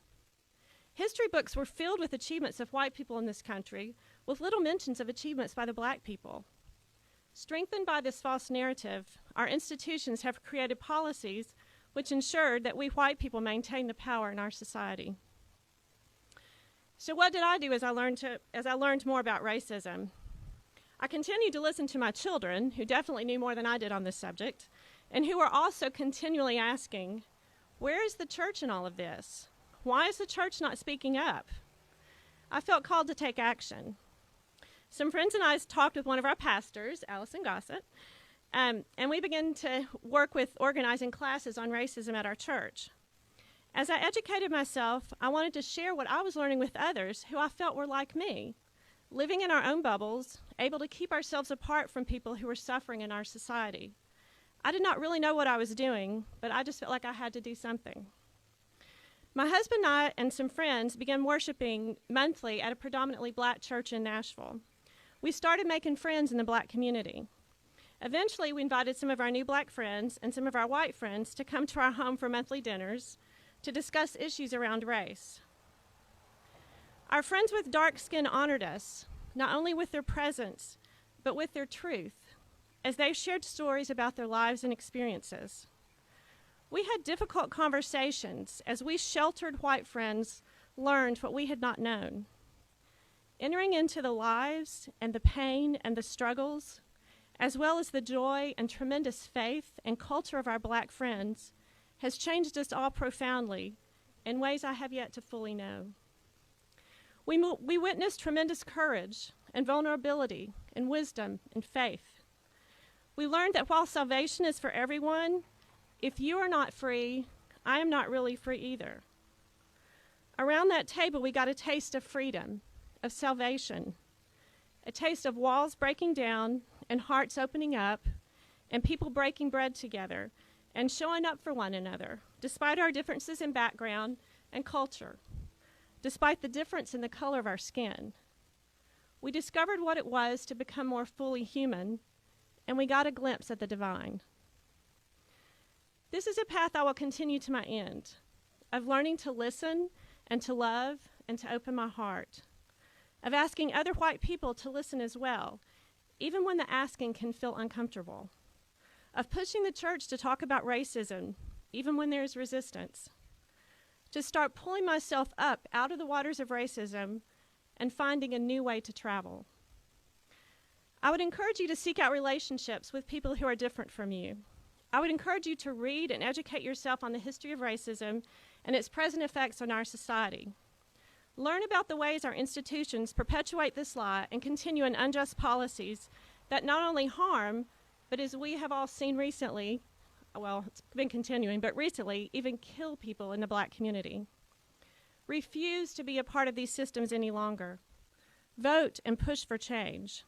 History books were filled with achievements of white people in this country, with little mentions of achievements by the black people. Strengthened by this false narrative, our institutions have created policies which ensured that we white people maintain the power in our society. So what did I do as I learned more about racism? I continued to listen to my children, who definitely knew more than I did on this subject, and who were also continually asking, where is the church in all of this? Why is the church not speaking up? I felt called to take action. Some friends and I talked with one of our pastors, Allison, Gossett, and we began to work with organizing classes on racism at our church. As I educated myself, I wanted to share what I was learning with others who I felt were like me, living in our own bubbles, able to keep ourselves apart from people who were suffering in our society. I did not really know what I was doing, but I just felt like I had to do something. My husband and I and some friends began worshiping monthly at a predominantly black church in Nashville. We started making friends in the black community. Eventually, we invited some of our new black friends and some of our white friends to come to our home for monthly dinners to discuss issues around race. Our friends with dark skin honored us, not only with their presence, but with their truth, as they shared stories about their lives and experiences. We had difficult conversations as we sheltered white friends learned what we had not known. Entering into the lives and the pain and the struggles, as well as the joy and tremendous faith and culture of our black friends, has changed us all profoundly in ways I have yet to fully know. We witnessed tremendous courage and vulnerability and wisdom and faith. We learned that while salvation is for everyone, if you are not free, I am not really free either. Around that table, we got a taste of freedom, of salvation, a taste of walls breaking down and hearts opening up and people breaking bread together and showing up for one another, despite our differences in background and culture, despite the difference in the color of our skin. We discovered what it was to become more fully human, and we got a glimpse at the divine. This is a path I will continue to my end, of learning to listen and to love and to open my heart, of asking other white people to listen as well, even when the asking can feel uncomfortable, of pushing the church to talk about racism, even when there is resistance, to start pulling myself up out of the waters of racism and finding a new way to travel. I would encourage you to seek out relationships with people who are different from you. I would encourage you to read and educate yourself on the history of racism and its present effects on our society. Learn about the ways our institutions perpetuate this lie and continue in unjust policies that not only harm, but as we have all seen recently, well, it's been continuing, but recently, even kill people in the black community. Refuse to be a part of these systems any longer. Vote and push for change.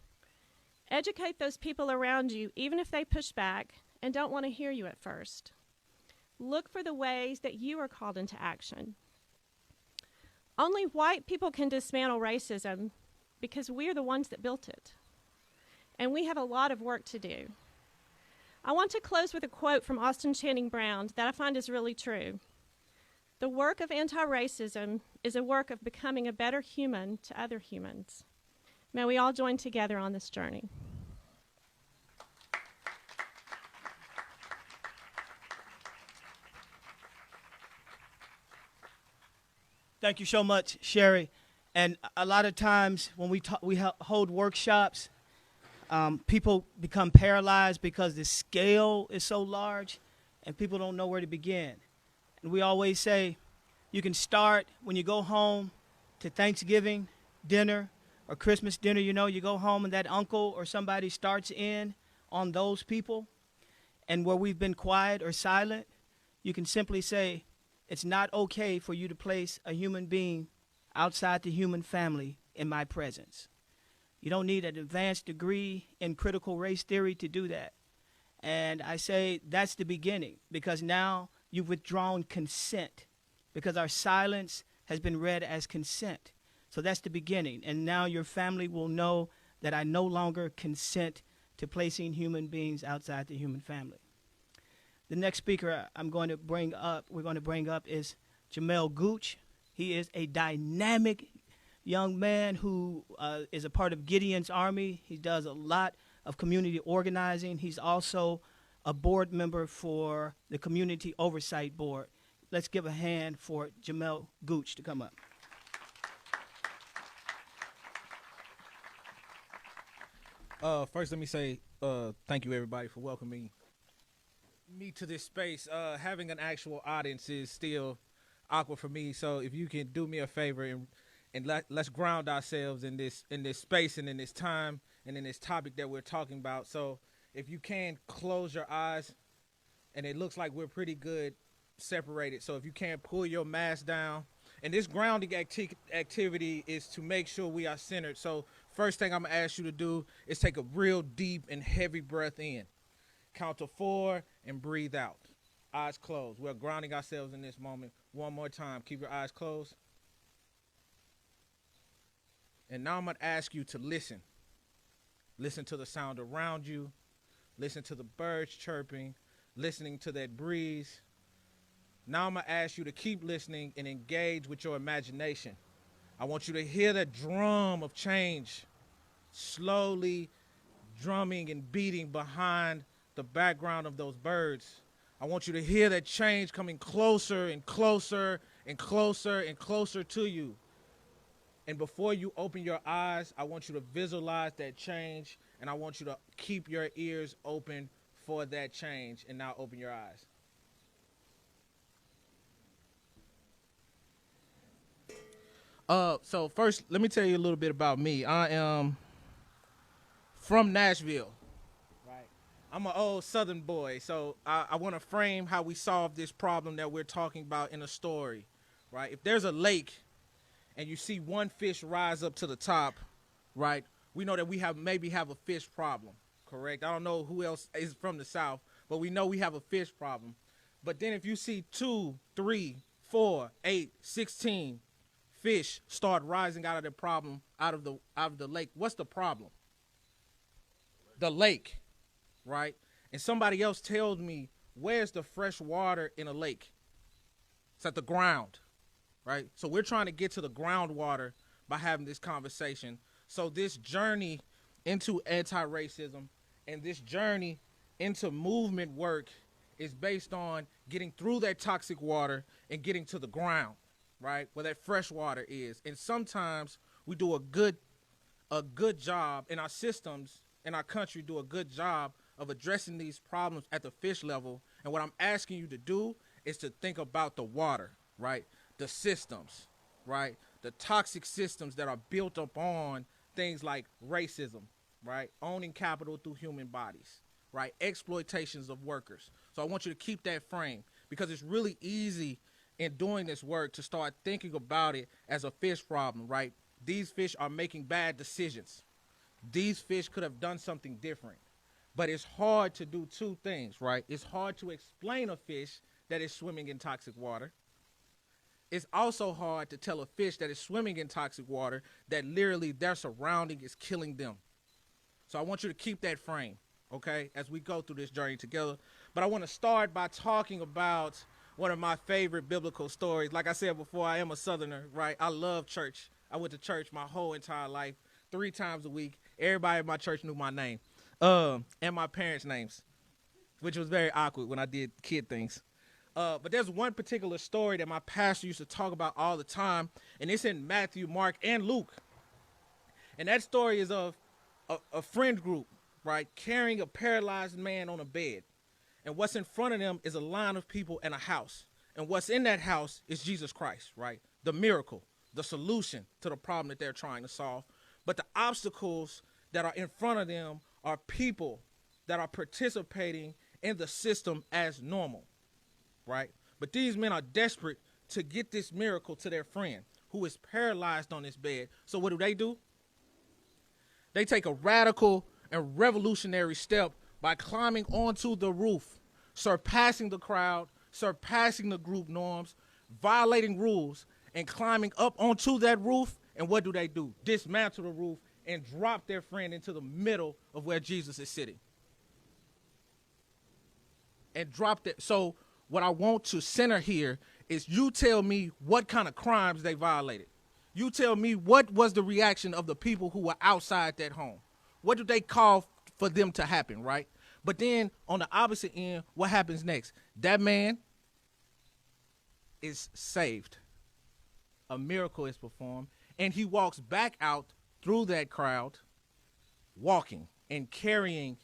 Educate those people around you, even if they push back and don't want to hear you at first. Look for the ways that you are called into action. Only white people can dismantle racism because we're the ones that built it. And we have a lot of work to do. I want to close with a quote from Austin Channing Brown that I find is really true. The work of anti-racism is a work of becoming a better human to other humans. May we all join together on this journey. Thank you so much, Sherrie. And a lot of times when we hold workshops, people become paralyzed because the scale is so large and people don't know where to begin. And we always say you can start when you go home to Thanksgiving dinner or Christmas dinner. You know, you go home and that uncle or somebody starts in on those people. And where we've been quiet or silent, you can simply say, it's not okay for you to place a human being outside the human family in my presence. You don't need an advanced degree in critical race theory to do that. And I say that's the beginning, because now you've withdrawn consent, because our silence has been read as consent. So that's the beginning. And now your family will know that I no longer consent to placing human beings outside the human family. The next speaker we're going to bring up is Jamel Gooch. He is a dynamic young man who is a part of Gideon's Army. He does a lot of community organizing. He's also a board member for the Community Oversight Board. Let's give a hand for Jamel Gooch to come up. First, let me say thank you, everybody, for welcoming me to this space. Having an actual audience is still awkward for me, so if you can do me a favor and let's ground ourselves in this space and in this time and in this topic that we're talking about. So if you can close your eyes, and it looks like we're pretty good separated. So if you can pull your mask down, and this grounding activity is to make sure we are centered. So first thing I'm gonna ask you to do is take a real deep and heavy breath in. Count to 4 and breathe out. Eyes closed. We're grounding ourselves in this moment. One more time. Keep your eyes closed. And now I'm going to ask you to listen. Listen to the sound around you. Listen to the birds chirping. Listening to that breeze. Now I'm going to ask you to keep listening and engage with your imagination. I want you to hear that drum of change slowly drumming and beating behind the background of those birds. I want you to hear that change coming closer and closer and closer and closer to you. And before you open your eyes, I want you to visualize that change, and I want you to keep your ears open for that change. And now open your eyes. So first, let me tell you a little bit about me. I am from Nashville. I'm an old Southern boy, so I want to frame how we solve this problem that we're talking about in a story, right? If there's a lake and you see one fish rise up to the top, right, we know that we maybe have a fish problem, correct? I don't know who else is from the South, but we know we have a fish problem. But then if you see 2, 3, 4, 8, 16 fish start rising out of the problem, out of the lake, what's the problem? The lake. Right? And somebody else tells me, where's the fresh water in a lake? It's at the ground, right? So we're trying to get to the groundwater by having this conversation. So this journey into anti-racism and this journey into movement work is based on getting through that toxic water and getting to the ground, right? Where that fresh water is. And sometimes we do a good job, in our systems, in our country, do a good job of addressing these problems at the fish level. And what I'm asking you to do is to think about the water, right? The systems, right? The toxic systems that are built upon things like racism, right? Owning capital through human bodies, right? Exploitations of workers. So I want you to keep that frame, because it's really easy in doing this work to start thinking about it as a fish problem, right? These fish are making bad decisions. These fish could have done something different. But it's hard to do two things, right? It's hard to explain a fish that is swimming in toxic water. It's also hard to tell a fish that is swimming in toxic water that literally their surrounding is killing them. So I want you to keep that frame, okay, as we go through this journey together. But I want to start by talking about one of my favorite biblical stories. Like I said before, I am a Southerner, right? I love church. I went to church my whole entire life, 3 times a week. Everybody in my church knew my name and my parents' names, which was very awkward when I did kid things. But there's one particular story that my pastor used to talk about all the time, and it's in Matthew, Mark, and Luke. And that story is of a friend group, right, carrying a paralyzed man on a bed. And what's in front of them is a line of people and a house. And what's in that house is Jesus Christ, right? The miracle, the solution to the problem that they're trying to solve. But the obstacles that are in front of them are people that are participating in the system as normal, right? But these men are desperate to get this miracle to their friend who is paralyzed on this bed. So what do? They take a radical and revolutionary step by climbing onto the roof, surpassing the crowd, surpassing the group norms, violating rules, and climbing up onto that roof. And what do? Dismantle the roof and drop their friend into the middle of where Jesus is sitting. And drop that. So what I want to center here is you tell me what kind of crimes they violated. You tell me what was the reaction of the people who were outside that home. What did they call for them to happen, right? But then on the opposite end, what happens next? That man is saved. A miracle is performed, and he walks back out through that crowd, walking and carrying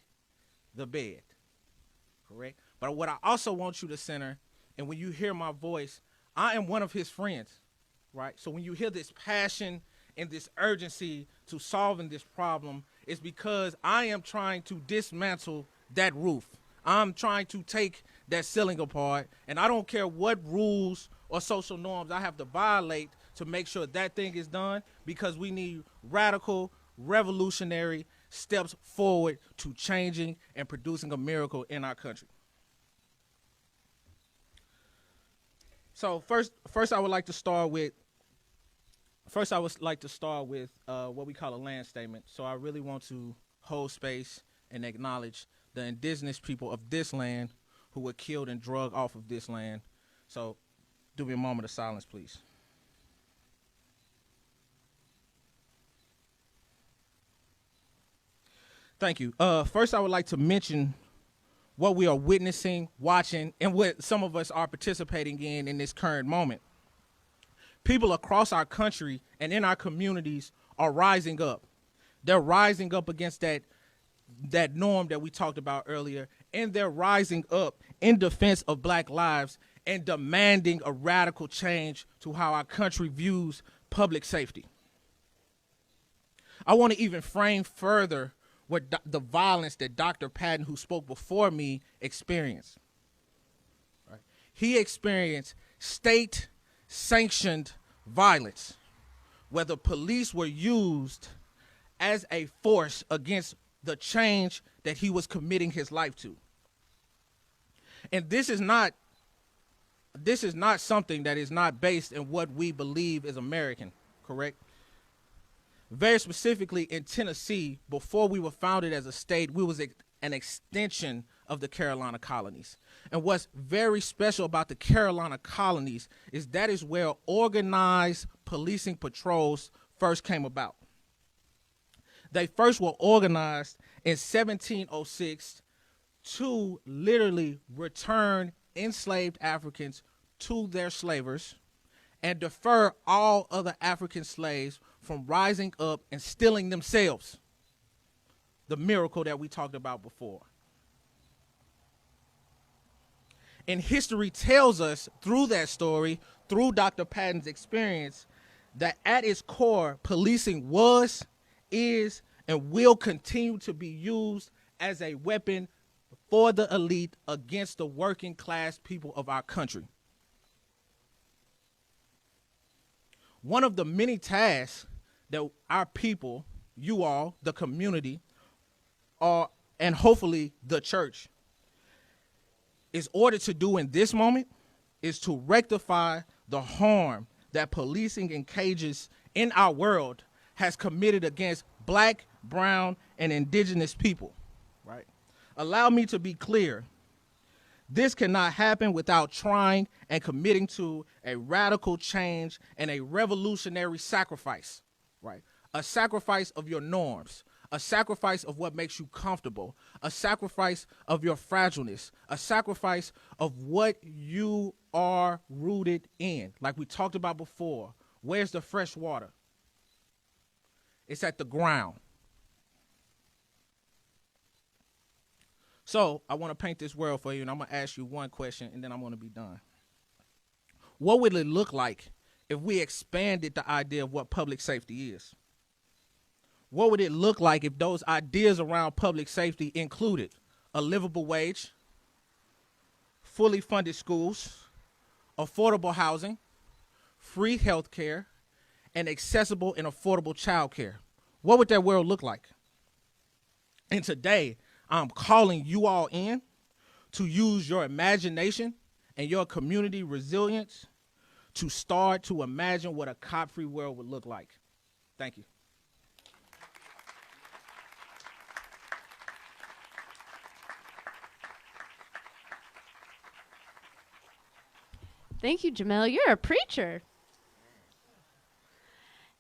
the bed, correct? But what I also want you to center, and when you hear my voice, I am one of his friends, right? So when you hear this passion and this urgency to solving this problem, it's because I am trying to dismantle that roof. I'm trying to take that ceiling apart, and I don't care what rules or social norms I have to violate to make sure that thing is done, because we need radical, revolutionary steps forward to changing and producing a miracle in our country. So first I would like to start with what we call a land statement. So I really want to hold space and acknowledge the indigenous people of this land who were killed and drugged off of this land. So do me a moment of silence, please. Thank you. First, I would like to mention what we are witnessing, watching, and what some of us are participating in this current moment. People across our country and in our communities are rising up. They're rising up against that norm that we talked about earlier, and they're rising up in defense of Black lives and demanding a radical change to how our country views public safety. I want to even frame further what the violence that Dr. Patton, who spoke before me, experienced. Right? He experienced state-sanctioned violence, where the police were used as a force against the change that he was committing his life to. And this is not something that is not based in what we believe is American, correct? Very specifically in Tennessee, before we were founded as a state, we was an extension of the Carolina colonies. And what's very special about the Carolina colonies is that is where organized policing patrols first came about. They first were organized in 1706 to literally return enslaved Africans to their slavers and defer all other African slaves from rising up and stealing themselves. The miracle that we talked about before. And history tells us through that story, through Dr. Patton's experience, that at its core, policing was, is, and will continue to be used as a weapon for the elite against the working class people of our country. One of the many tasks that our people, you all, the community, and hopefully the church, is ordered to do in this moment is to rectify the harm that policing in cages in our world has committed against Black, brown, and indigenous people, right? Allow me to be clear. This cannot happen without trying and committing to a radical change and a revolutionary sacrifice, right? A sacrifice of your norms, a sacrifice of what makes you comfortable, a sacrifice of your fragileness, a sacrifice of what you are rooted in. Like we talked about before, where's the fresh water? It's at the ground. So I want to paint this world for you, and I'm going to ask you one question, and then I'm going to be done. What would it look like if we expanded the idea of what public safety is? What would it look like if those ideas around public safety included a livable wage, fully funded schools, affordable housing, free health care, and accessible and affordable child care? What would that world look like? And today, I'm calling you all in to use your imagination and your community resilience to start to imagine what a cop-free world would look like. Thank you. Thank you, Jamel. You're a preacher.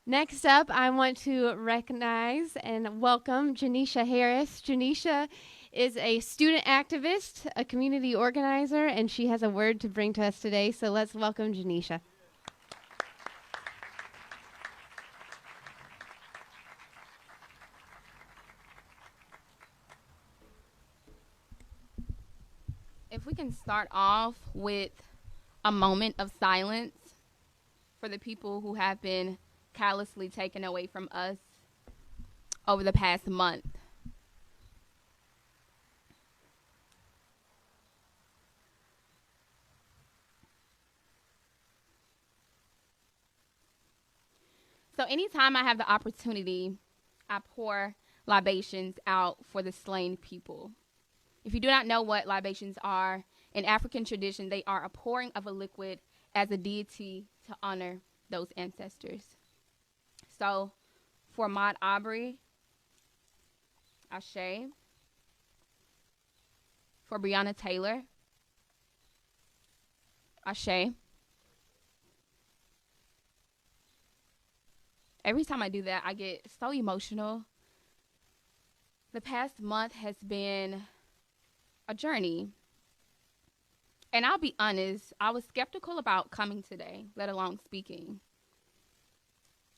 Next up, I want to recognize and welcome Janeshia Harris. Janeshia is a student activist, a community organizer, and she has a word to bring to us today. So let's welcome Janeshia. If we can start off with a moment of silence for the people who have been callously taken away from us over the past month. So anytime I have the opportunity, I pour libations out for the slain people. If you do not know what libations are, in African tradition, they are a pouring of a liquid as a deity to honor those ancestors. So, for Maud Aubrey, Ashe. For Breonna Taylor, Ashe. Every time I do that, I get so emotional. The past month has been a journey. And I'll be honest, I was skeptical about coming today, let alone speaking.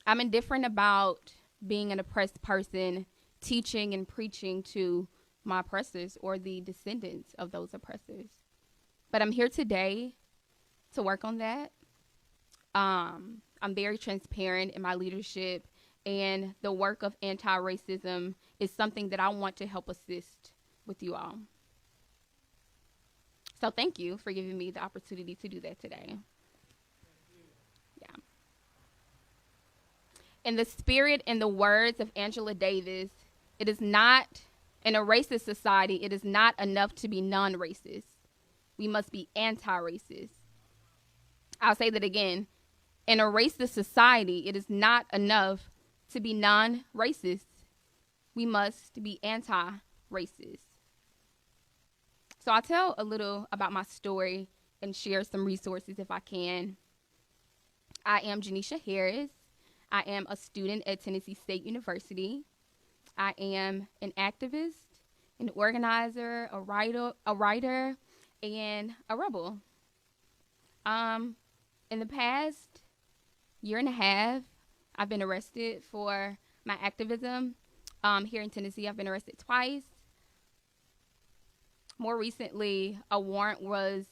I'm indifferent about being an oppressed person, teaching and preaching to my oppressors or the descendants of those oppressors. But I'm here today to work on that. I'm very transparent in my leadership, and the work of anti-racism is something that I want to help assist with you all. So thank you for giving me the opportunity to do that today. Yeah. In the spirit and the words of Angela Davis, it is not, in a racist society, it is not enough to be non-racist. We must be anti-racist. I'll say that again. In a racist society, it is not enough to be non-racist. We must be anti-racist. So I'll tell a little about my story and share some resources if I can. I am Janeshia Harris. I am a student at Tennessee State University. I am an activist, an organizer, a writer, and a rebel. In the past year and a half, I've been arrested for my activism. Here in Tennessee, I've been arrested twice. More recently, a warrant was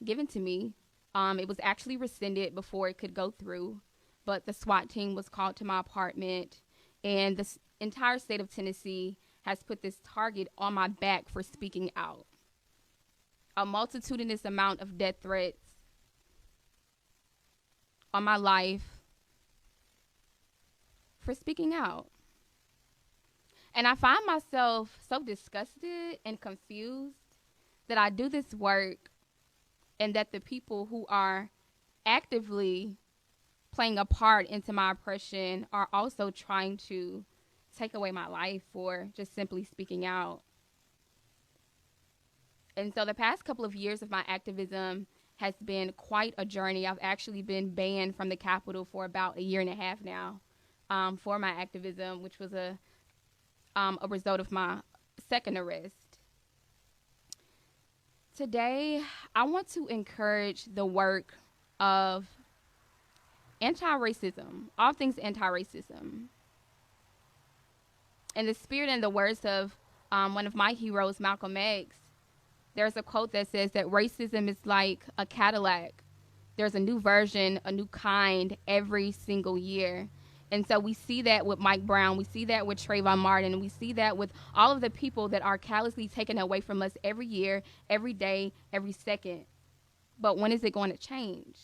given to me. It was actually rescinded before it could go through, but the SWAT team was called to my apartment, and the entire state of Tennessee has put this target on my back for speaking out. A multitudinous amount of death threats on my life for speaking out. And I find myself so disgusted and confused that I do this work and that the people who are actively playing a part into my oppression are also trying to take away my life for just simply speaking out. And so the past couple of years of my activism has been quite a journey. I've actually been banned from the Capitol for about a year and a half now for my activism, which was a result of my second arrest. Today, I want to encourage the work of anti-racism, all things anti-racism. In the spirit and the words of one of my heroes, Malcolm X, there's a quote that says that racism is like a Cadillac. There's a new version, a new kind every single year. And so we see that with Mike Brown. We see that with Trayvon Martin. We see that with all of the people that are callously taken away from us every year, every day, every second. But when is it going to change?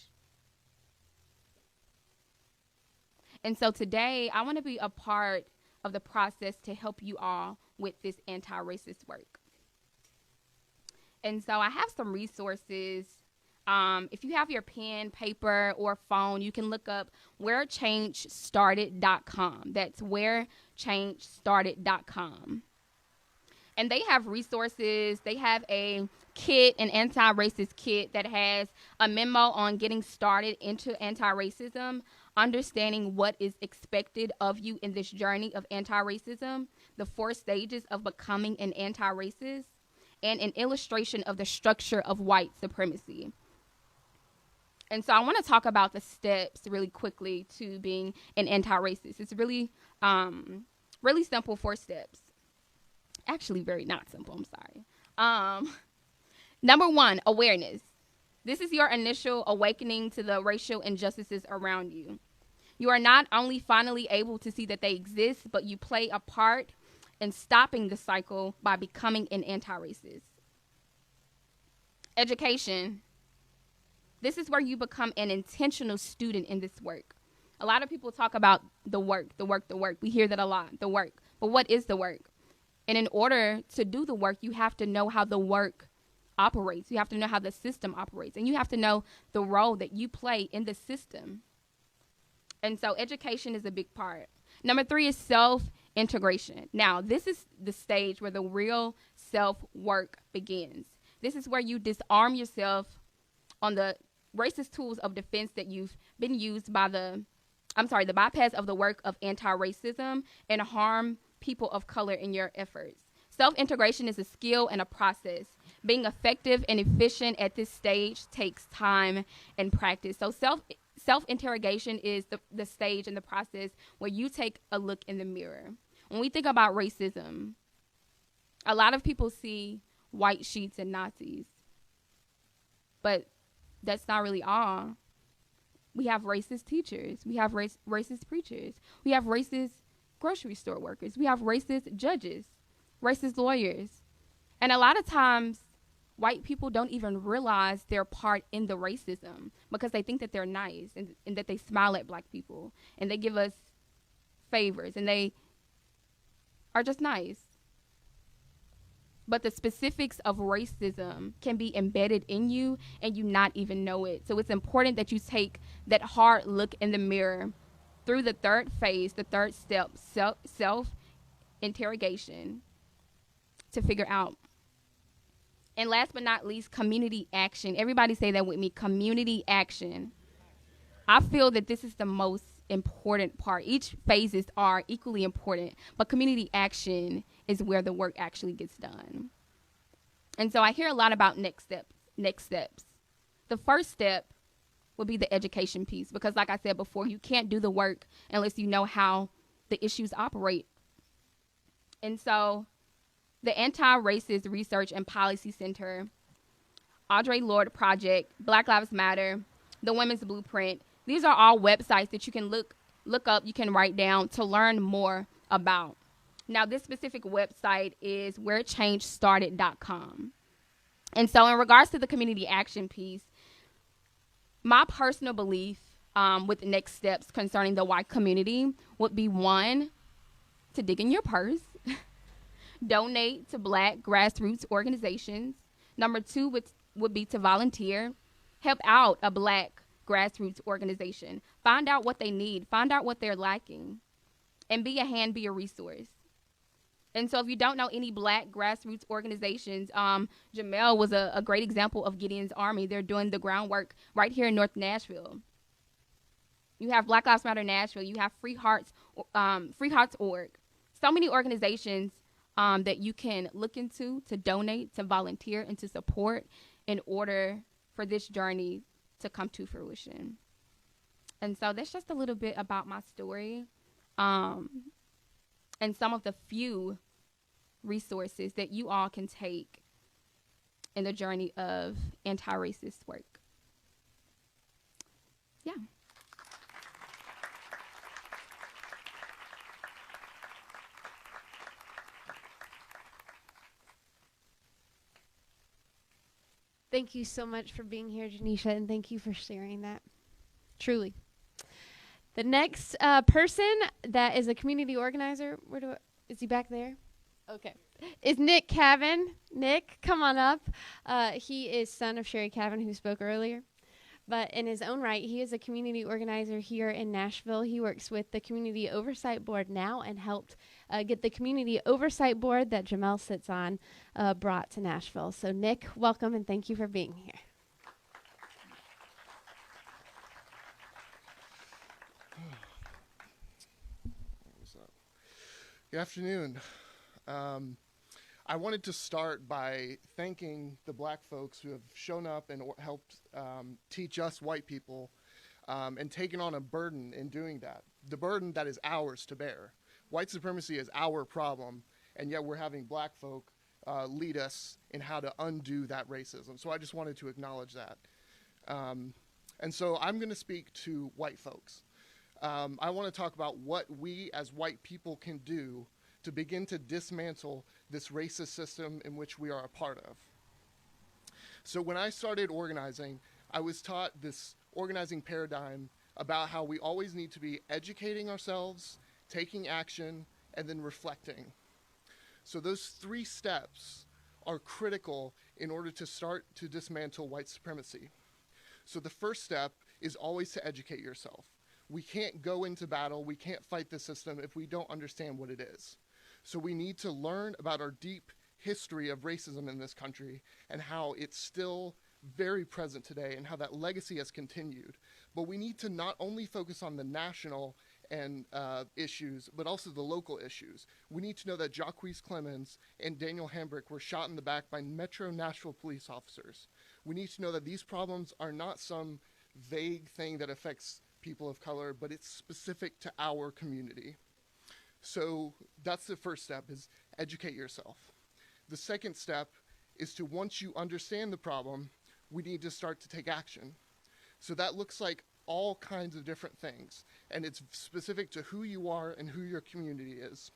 And so today, I want to be a part of the process to help you all with this anti-racist work. And so I have some resources. If you have your pen, paper, or phone, you can look up wherechangestarted.com. That's wherechangestarted.com. And they have resources. They have a kit, an anti-racist kit that has a memo on getting started into anti-racism, understanding what is expected of you in this journey of anti-racism, the 4 stages of becoming an anti-racist, and an illustration of the structure of white supremacy. And so I want to talk about the steps really quickly to being an anti-racist. It's really, really simple 4 steps. Actually, very not simple. I'm sorry. Number 1, awareness. This is your initial awakening to the racial injustices around you. You are not only finally able to see that they exist, but you play a part in stopping the cycle by becoming an anti-racist. Education. This is where you become an intentional student in this work. A lot of people talk about the work. We hear that a lot, the work. But what is the work? And in order to do the work, you have to know how the work operates. You have to know how the system operates. And you have to know the role that you play in the system. And so education is a big part. Number 3 is self-integration. Now, this is the stage where the real self-work begins. This is where you disarm yourself on the racist tools of defense that you've been used by the bypass of the work of anti-racism and harm people of color in your efforts. Self-integration is a skill and a process. Being effective and efficient at this stage takes time and practice. So self-interrogation is the stage and the process where you take a look in the mirror. When we think about racism, a lot of people see white sheets and Nazis. But that's not really all. We have racist teachers. We have racist preachers. We have racist grocery store workers. We have racist judges, racist lawyers. And a lot of times, white people don't even realize their part in the racism because they think that they're nice and that they smile at black people and they give us favors and they are just nice. But the specifics of racism can be embedded in you and you not even know it. So it's important that you take that hard look in the mirror through the 3rd phase, the 3rd step, self-interrogation to figure out. And last but not least, community action. Everybody say that with me, community action. I feel that this is the most important part. Each phases are equally important, but community action is where the work actually gets done. And so I hear a lot about next steps. The first step would be the education piece because like I said before, you can't do the work unless you know how the issues operate. And so the Anti-Racist Research and Policy Center, Audre Lorde Project, Black Lives Matter, the Women's Blueprint, these are all websites that you can look up, you can write down to learn more about. Now, this specific website is wherechangestarted.com. And so in regards to the community action piece, my personal belief with the next steps concerning the white community would be 1, to dig in your purse, donate to black grassroots organizations. Number 2 would be to volunteer, help out a black grassroots organization, find out what they need, find out what they're lacking, and be a hand, be a resource. And so if you don't know any Black grassroots organizations, Jamel was a great example of Gideon's Army. They're doing the groundwork right here in North Nashville. You have Black Lives Matter Nashville. You have Free Hearts Org. So many organizations that you can look into to donate, to volunteer, and to support in order for this journey to come to fruition. And so that's just a little bit about my story. And some of the few resources that you all can take in the journey of anti-racist work. Yeah. Thank you so much for being here, Janeshia, and thank you for sharing that. Truly. The next person that is a community organizer, is he back there? Okay. Is Nick Cavin. Nick, come on up. He is son of Sherrie Cavin, who spoke earlier. But in his own right, he is a community organizer here in Nashville. He works with the Community Oversight Board now and helped get the Community Oversight Board that Jamel sits on brought to Nashville. So Nick, welcome and thank you for being here. Good afternoon. I wanted to start by thanking the Black folks who have shown up and helped teach us white people and taken on a burden in doing that. The burden that is ours to bear. White supremacy is our problem, and yet we're having Black folk lead us in how to undo that racism. So I just wanted to acknowledge that. And so I'm going to speak to white folks. I want to talk about what we as white people can do to begin to dismantle this racist system in which we are a part of. So when I started organizing, I was taught this organizing paradigm about how we always need to be educating ourselves, taking action, and then reflecting. So those 3 steps are critical in order to start to dismantle white supremacy. So the first step is always to educate yourself. We can't go into battle, we can't fight the system if we don't understand what it is. So we need to learn about our deep history of racism in this country and how it's still very present today and how that legacy has continued. But we need to not only focus on the national and issues, but also the local issues. We need to know that Jacquees Clemens and Daniel Hambrick were shot in the back by Metro Nashville police officers. We need to know that these problems are not some vague thing that affects people of color, but it's specific to our community. So that's the first step, is educate yourself. The second step is to, once you understand the problem, we need to start to take action. So that looks like all kinds of different things, and it's specific to who you are and who your community is.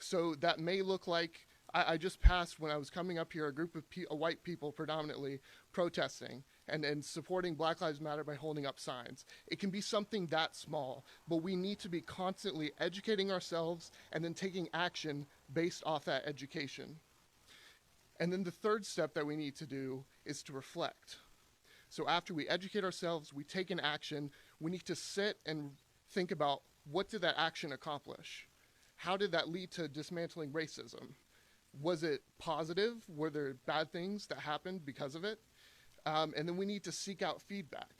So that may look like, I just passed, when I was coming up here, a group of white people predominantly protesting and supporting Black Lives Matter by holding up signs. It can be something that small, but we need to be constantly educating ourselves and then taking action based off that education. And then the third step that we need to do is to reflect. So after we educate ourselves, we take an action, we need to sit and think about, what did that action accomplish? How did that lead to dismantling racism? Was it positive? Were there bad things that happened because of it? And then we need to seek out feedback.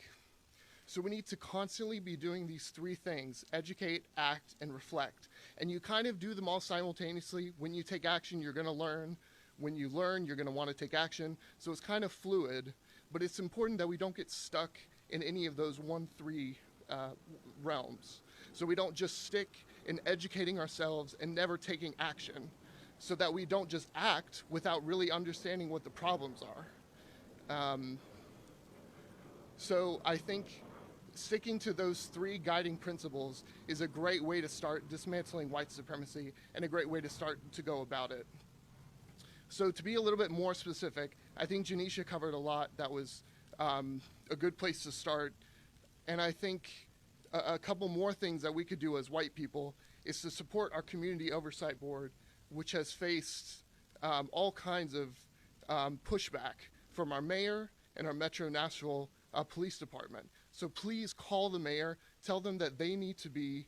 So we need to constantly be doing these 3 things: educate, act, and reflect. And you kind of do them all simultaneously. When you take action, you're going to learn. When you learn, you're going to want to take action. So it's kind of fluid, but it's important that we don't get stuck in any of those 1-3 realms. So we don't just stick in educating ourselves and never taking action, so that we don't just act without really understanding what the problems are. So I think sticking to those 3 guiding principles is a great way to start dismantling white supremacy and a great way to start to go about it. So to be a little bit more specific, I think Janeshia covered a lot that was a good place to start. And I think a couple more things that we could do as white people is to support our Community Oversight Board, which has faced all kinds of pushback from our mayor and our Metro Nashville Police Department. So please call the mayor, tell them that they need to be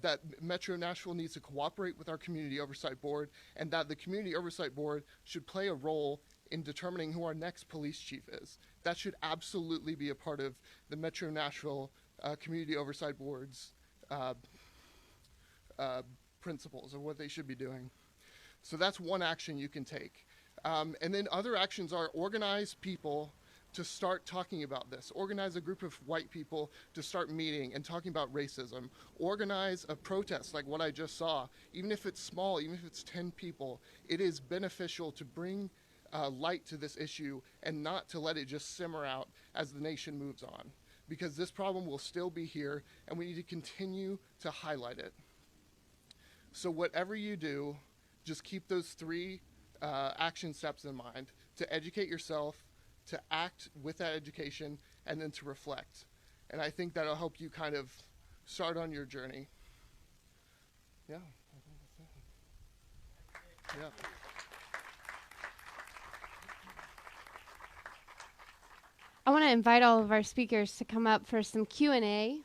that Metro Nashville needs to cooperate with our Community Oversight Board, and that the Community Oversight Board should play a role in determining who our next police chief is. That should absolutely be a part of the Metro Nashville Community Oversight Board's principles of what they should be doing. So that's one action you can take. And then other actions are organize people to start talking about this. Organize a group of white people to start meeting and talking about racism. Organize a protest like what I just saw. Even if it's small, even if it's 10 people, it is beneficial to bring light to this issue and not to let it just simmer out as the nation moves on. Because this problem will still be here and we need to continue to highlight it. So whatever you do, just keep those three action steps in mind: to educate yourself, to act with that education, and then to reflect. And I think that'll help you kind of start on your journey. Yeah, I think that's it. Yeah. I want to invite all of our speakers to come up for some Q&A.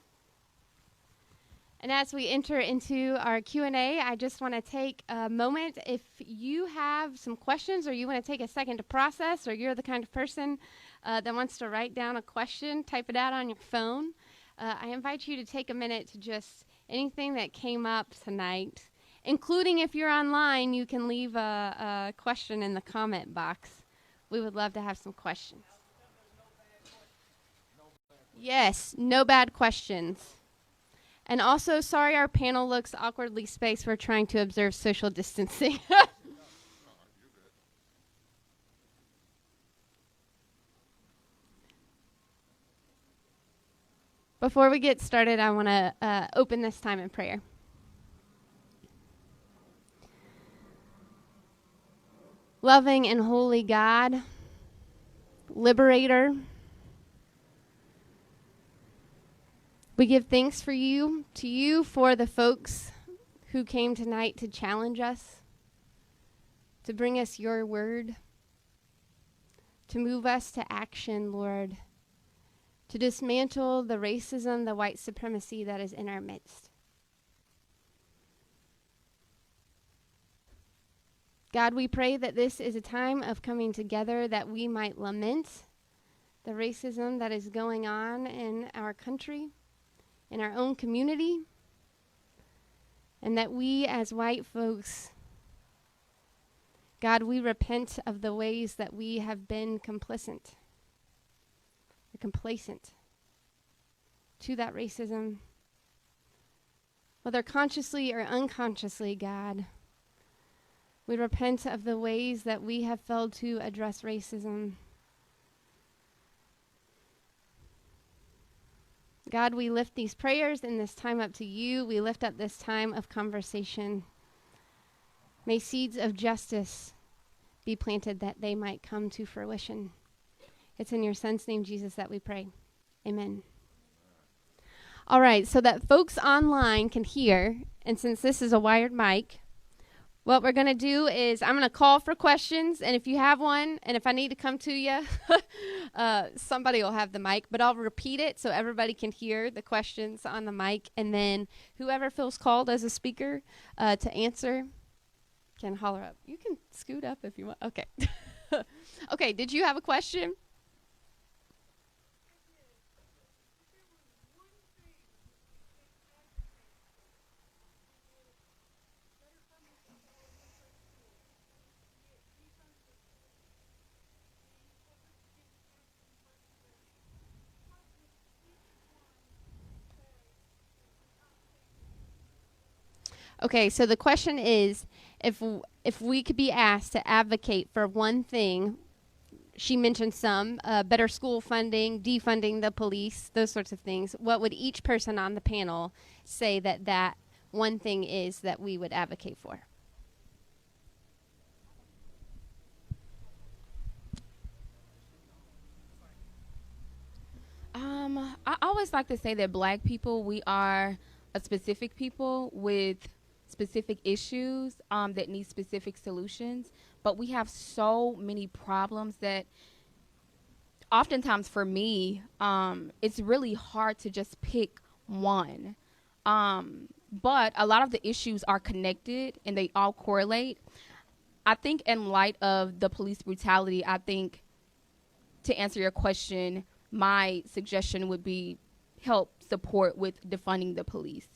And as we enter into our Q&A, I just want to take a moment. If you have some questions or you want to take a second to process, or you're the kind of person that wants to write down a question, type it out on your phone, I invite you to take a minute to just anything that came up tonight, including if you're online, you can leave a question in the comment box. We would love to have some questions. Yes, no bad questions. And also, sorry our panel looks awkwardly spaced. We're trying to observe social distancing. Before we get started, I want to open this time in prayer. Loving and holy God, liberator, we give thanks to you for the folks who came tonight to challenge us, to bring us your word, to move us to action, Lord, to dismantle the racism, the white supremacy that is in our midst. God, we pray that this is a time of coming together, that we might lament the racism that is going on in our country, in our own community, and that we as white folks, God, we repent of the ways that we have been complacent to that racism, whether consciously or unconsciously, God. We repent of the ways that we have failed to address racism. God, we lift these prayers in this time up to you. We lift up this time of conversation. May seeds of justice be planted that they might come to fruition. It's in your son's name, Jesus, that we pray. Amen. All right, so that folks online can hear, and since this is a wired mic, what we're going to do is I'm going to call for questions, and if you have one, and if I need to come to you, somebody will have the mic, but I'll repeat it so everybody can hear the questions on the mic, and then whoever feels called as a speaker to answer can holler up. You can scoot up if you want. Okay. Okay, did you have a question? Okay, so the question is, if we could be asked to advocate for one thing, she mentioned some, better school funding, defunding the police, those sorts of things, what would each person on the panel say that one thing is that we would advocate for? I always like to say that Black people, we are a specific people with specific issues that need specific solutions, but we have so many problems that oftentimes for me, it's really hard to just pick one. but a lot of the issues are connected and they all correlate. I think in light of the police brutality, I think to answer your question, my suggestion would be help support with defunding the police.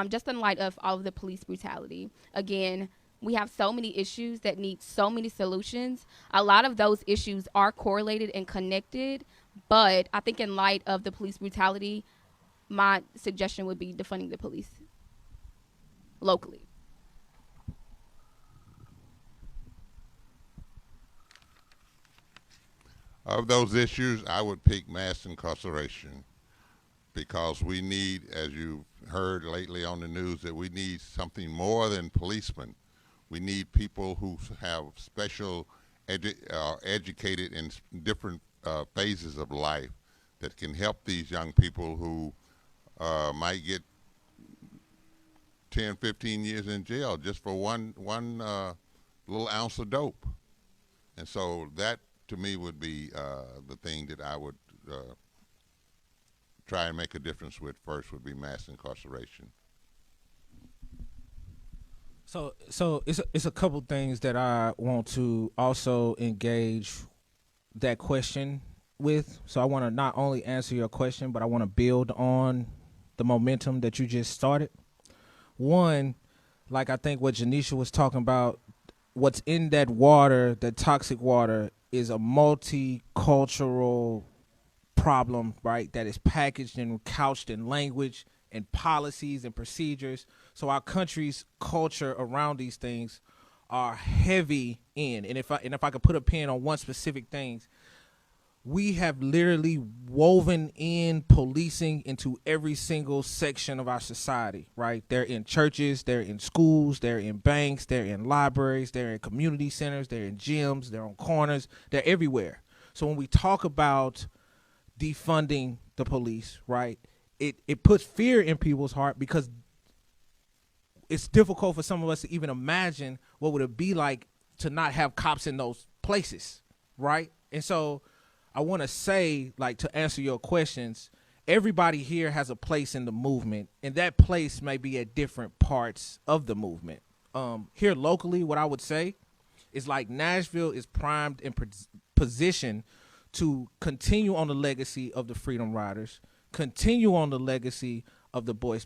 Just in light of all of the police brutality. Again, we have so many issues that need so many solutions. A lot of those issues are correlated and connected, but I think in light of the police brutality, my suggestion would be defunding the police locally. Of those issues, I would pick mass incarceration, because we need, as you've heard lately on the news, that we need something more than policemen. We need people who have special, educated in different phases of life that can help these young people who might get 10, 15 years in jail just for one little ounce of dope. And so that, to me, would be the thing that I would try and make a difference with first, would be mass incarceration. So it's a couple things that I want to also engage that question with. So I want to not only answer your question, but I want to build on the momentum that you just started. One, like I think what Janeshia was talking about, what's in that water, that toxic water, is a multicultural problem, right, that is packaged and couched in language and policies and procedures. So our country's culture around these things are heavy in. And if I could put a pin on one specific thing, we have literally woven in policing into every single section of our society, right? They're in churches, they're in schools, they're in banks, they're in libraries, they're in community centers, they're in gyms, they're on corners, they're everywhere. So when we talk about defunding the police, right, it puts fear in people's heart, because it's difficult for some of us to even imagine what would it be like to not have cops in those places, right? And so I want to say, like, to answer your questions, everybody here has a place in the movement, and that place may be at different parts of the movement. Here locally, what I would say is, like, Nashville is primed and positioned to continue on the legacy of the Freedom Riders, continue on the legacy of the bus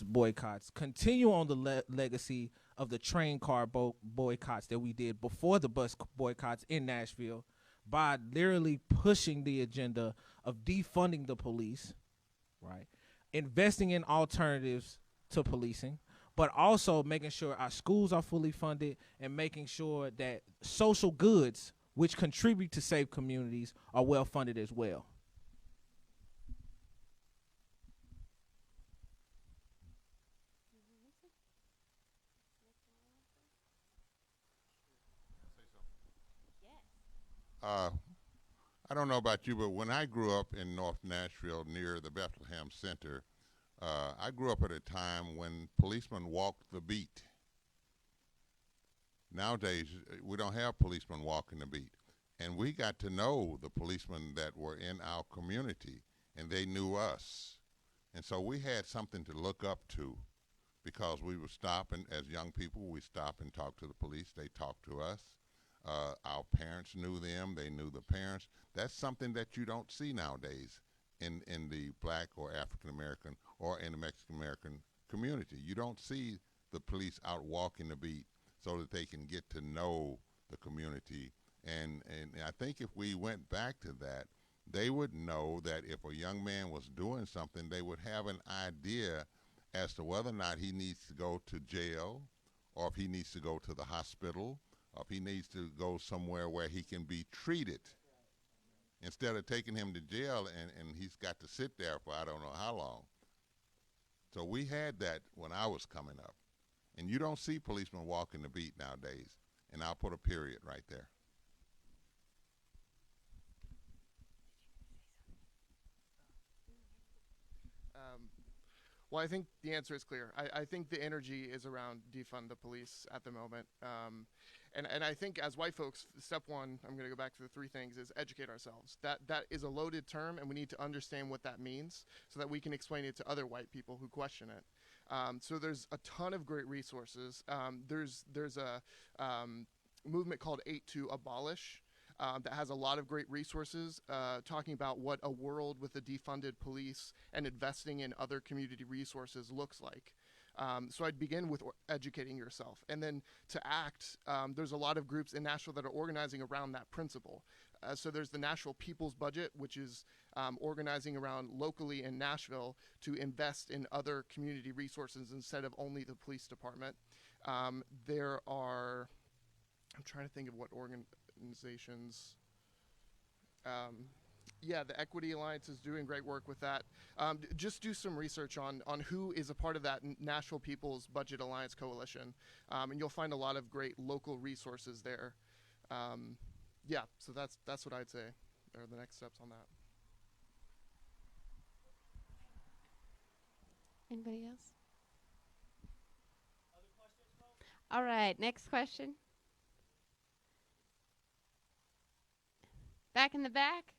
boycotts, continue on the legacy of the train car boycotts that we did before the bus boycotts in Nashville, by literally pushing the agenda of defunding the police, right, investing in alternatives to policing, but also making sure our schools are fully funded and making sure that social goods, which contribute to safe communities, are well funded as well. I don't know about you, but when I grew up in North Nashville near the Bethlehem Center, I grew up at a time when policemen walked the beat. Nowadays, we don't have policemen walking the beat. And we got to know the policemen that were in our community, and they knew us. And so we had something to look up to, because we would stop, and as young people, we stop and talk to the police. They talked to us. Our parents knew them. They knew the parents. That's something that you don't see nowadays in the black or African American or in the Mexican American community. You don't see the police out walking the beat so that they can get to know the community. And I think if we went back to that, they would know that if a young man was doing something, they would have an idea as to whether or not he needs to go to jail, or if he needs to go to the hospital, or if he needs to go somewhere where he can be treated, instead of taking him to jail and he's got to sit there for I don't know how long. So we had that when I was coming up. And you don't see policemen walking the beat nowadays. And I'll put a period right there. Well, I think the answer is clear. I think the energy is around defund the police at the moment. And I think as white folks, step one, I'm going to go back to the three things, is educate ourselves. That is a loaded term, and we need to understand what that means so that we can explain it to other white people who question it. So there's a ton of great resources. There's a movement called 8 to Abolish that has a lot of great resources talking about what a world with a defunded police and investing in other community resources looks like. So I'd begin with educating yourself. And then to act, there's a lot of groups in Nashville that are organizing around that principle. So there's the Nashville People's Budget, which is organizing around locally in Nashville to invest in other community resources instead of only the police department. There are, I'm trying to think of what organizations. Yeah, the Equity Alliance is doing great work with that. Just do some research on who is a part of that Nashville People's Budget Alliance Coalition, and you'll find a lot of great local resources there. Yeah, so that's what I'd say are the next steps on that. Anybody else? Other questions, folks? All right, next question. Back in the back.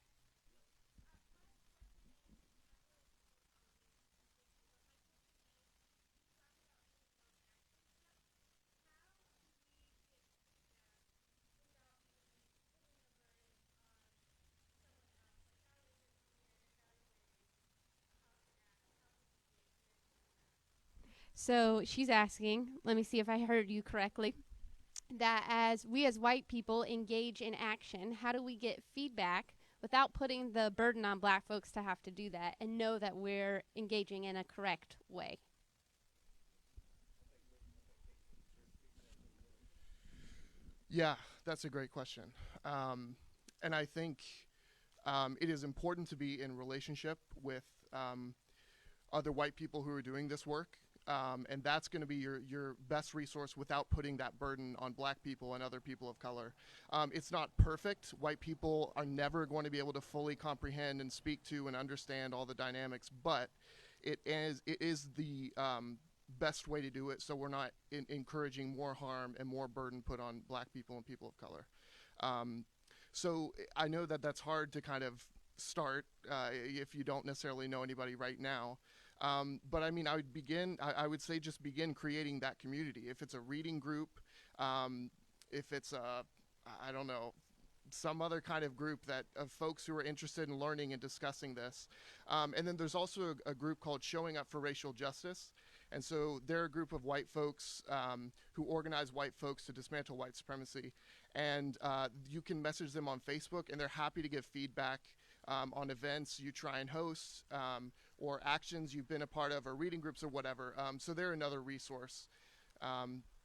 So she's asking, let me see if I heard you correctly, that as we as white people engage in action, how do we get feedback without putting the burden on black folks to have to do that and know that we're engaging in a correct way? Yeah, that's a great question. And I think it is important to be in relationship with other white people who are doing this work. And that's going to be your best resource without putting that burden on black people and other people of color. It's not perfect. White people are never going to be able to fully comprehend and speak to and understand all the dynamics, but it is the best way to do it, so we're not encouraging more harm and more burden put on black people and people of color. So I know that that's hard to kind of start if you don't necessarily know anybody right now. But I mean, I would say just begin creating that community. If it's a reading group, if it's I don't know, some other kind of group of folks who are interested in learning and discussing this. And then there's also a group called Showing Up for Racial Justice. And so they're a group of white folks who organize white folks to dismantle white supremacy. And you can message them on Facebook, and they're happy to give feedback on events you try and host, or actions you've been a part of, or reading groups or whatever. So they're another resource.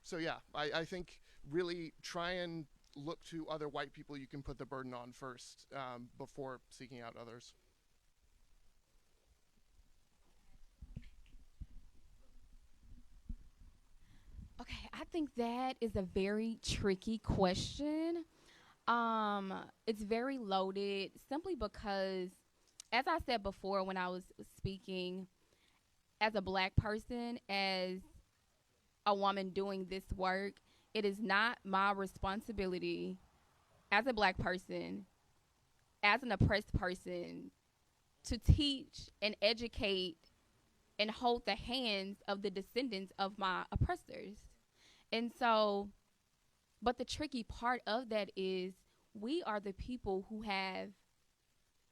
So yeah, I think really try and look to other white people you can put the burden on first before seeking out others. Okay, I think that is a very tricky question. It's very loaded simply because, as I said before when I was speaking, as a black person, as a woman doing this work, it is not my responsibility as a black person, as an oppressed person, to teach and educate and hold the hands of the descendants of my oppressors. And so, but the tricky part of that is we are the people who have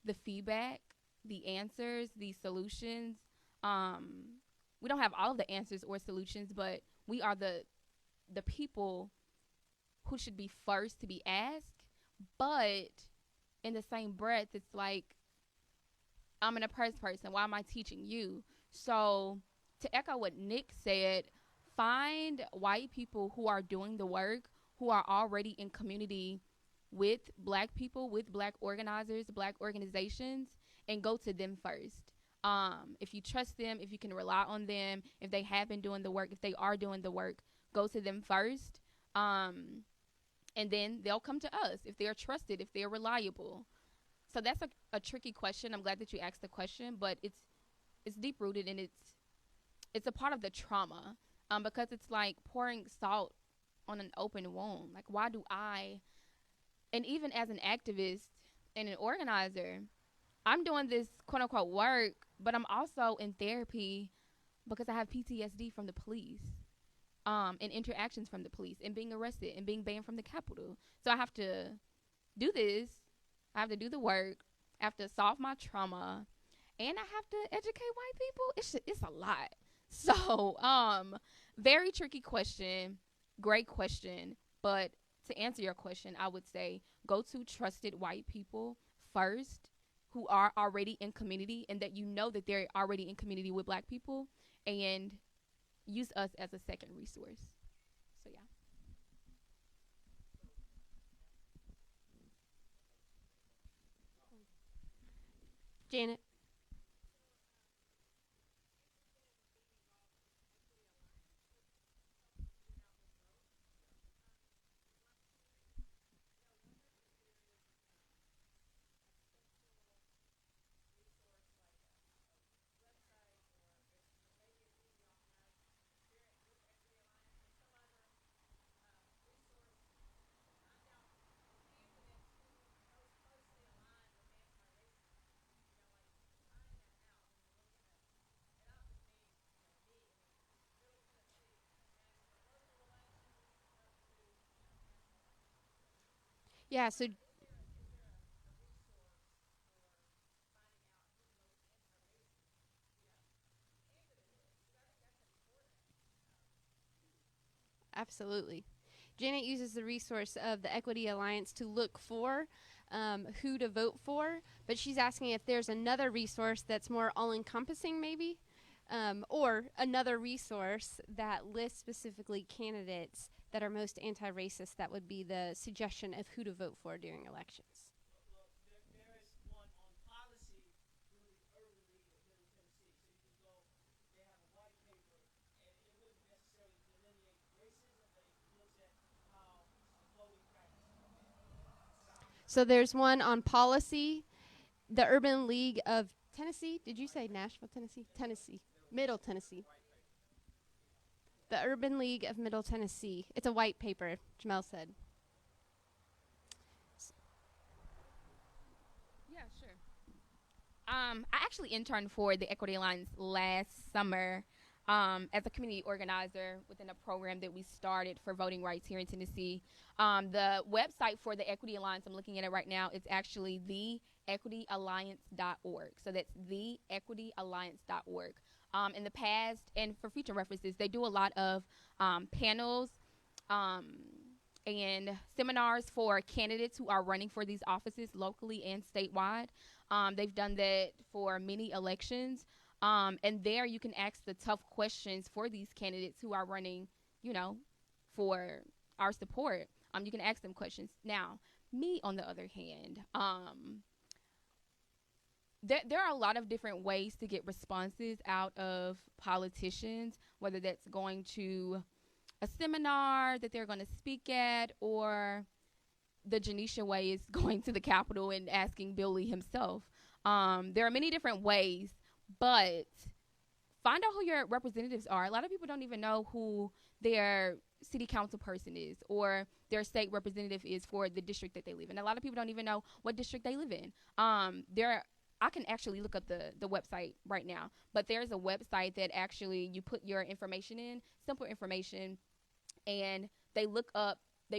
the feedback, the answers, the solutions. We don't have all of the answers or solutions, but we are the people who should be first to be asked. But in the same breath, it's like, I'm an oppressed person. Why am I teaching you? So to echo what Nick said, find white people who are doing the work, who are already in community with black people, with black organizers, black organizations, and go to them first. If you trust them, if you can rely on them, if they have been doing the work, if they are doing the work, go to them first. And then they'll come to us if they're trusted, if they're reliable. So that's a tricky question. I'm glad that you asked the question, but it's deep rooted, and it's a part of the trauma, because it's like pouring salt on an open wound. Like, why do I, and even as an activist and an organizer, I'm doing this quote unquote work, but I'm also in therapy because I have PTSD from the police, and interactions from the police, and being arrested and being banned from the Capitol. So I have to do this. I have to do the work. I have to solve my trauma, and I have to educate white people. It's a lot. So, very tricky question, great question. But to answer your question, I would say go to trusted white people first who are already in community, and that you know that they're already in community with black people, and use us as a second resource. So, yeah. Janet. Yeah, so absolutely. Janet uses the resource of the Equity Alliance to look for who to vote for, but she's asking if there's another resource that's more all-encompassing maybe, or another resource that lists specifically candidates that are most anti-racist. That would be the suggestion of who to vote for during elections. There is one on policy through the Urban League of Middle Tennessee. So you can go, they have a white paper, and it wouldn't necessarily delineate racism, but it looks at how voting practices. So there's one on policy, the Urban League of Tennessee. Did you say Nashville, Tennessee? Tennessee. Middle Tennessee. The Urban League of Middle Tennessee. It's a white paper, Jamel said. Yeah, sure. I actually interned for the Equity Alliance last summer as a community organizer within a program that we started for voting rights here in Tennessee. The website for the Equity Alliance, I'm looking at it right now, it's actually theequityalliance.org. So that's theequityalliance.org. In the past, and for future references, they do a lot of panels and seminars for candidates who are running for these offices locally and statewide. They've done that for many elections. And there you can ask the tough questions for these candidates who are running, for our support. You can ask them questions. Now, me, on the other hand, there are a lot of different ways to get responses out of politicians, whether that's going to a seminar that they're going to speak at, or the Janeshia way is going to the Capitol and asking Billy himself. There are many different ways, but find out who your representatives are. A lot of people don't even know who their city council person is or their state representative is for the district that they live in. A lot of people don't even know what district they live in. I can actually look up the website right now, but there's a website that actually you put your information in, simple information, and they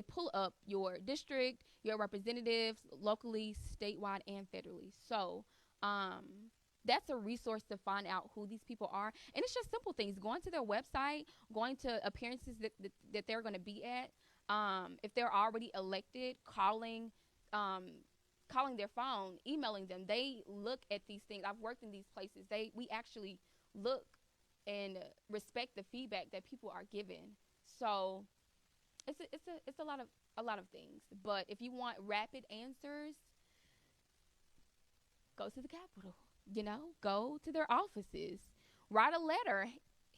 pull up your district, your representatives, locally, statewide, and federally. So that's a resource to find out who these people are. And it's just simple things, going to their website, going to appearances that they're going to be at. If they're already elected, calling their phone, emailing them. They look at these things. I've worked in these places. We actually look and respect the feedback that people are given. So it's a lot of things. But if you want rapid answers, go to the Capitol. Go to their offices, write a letter,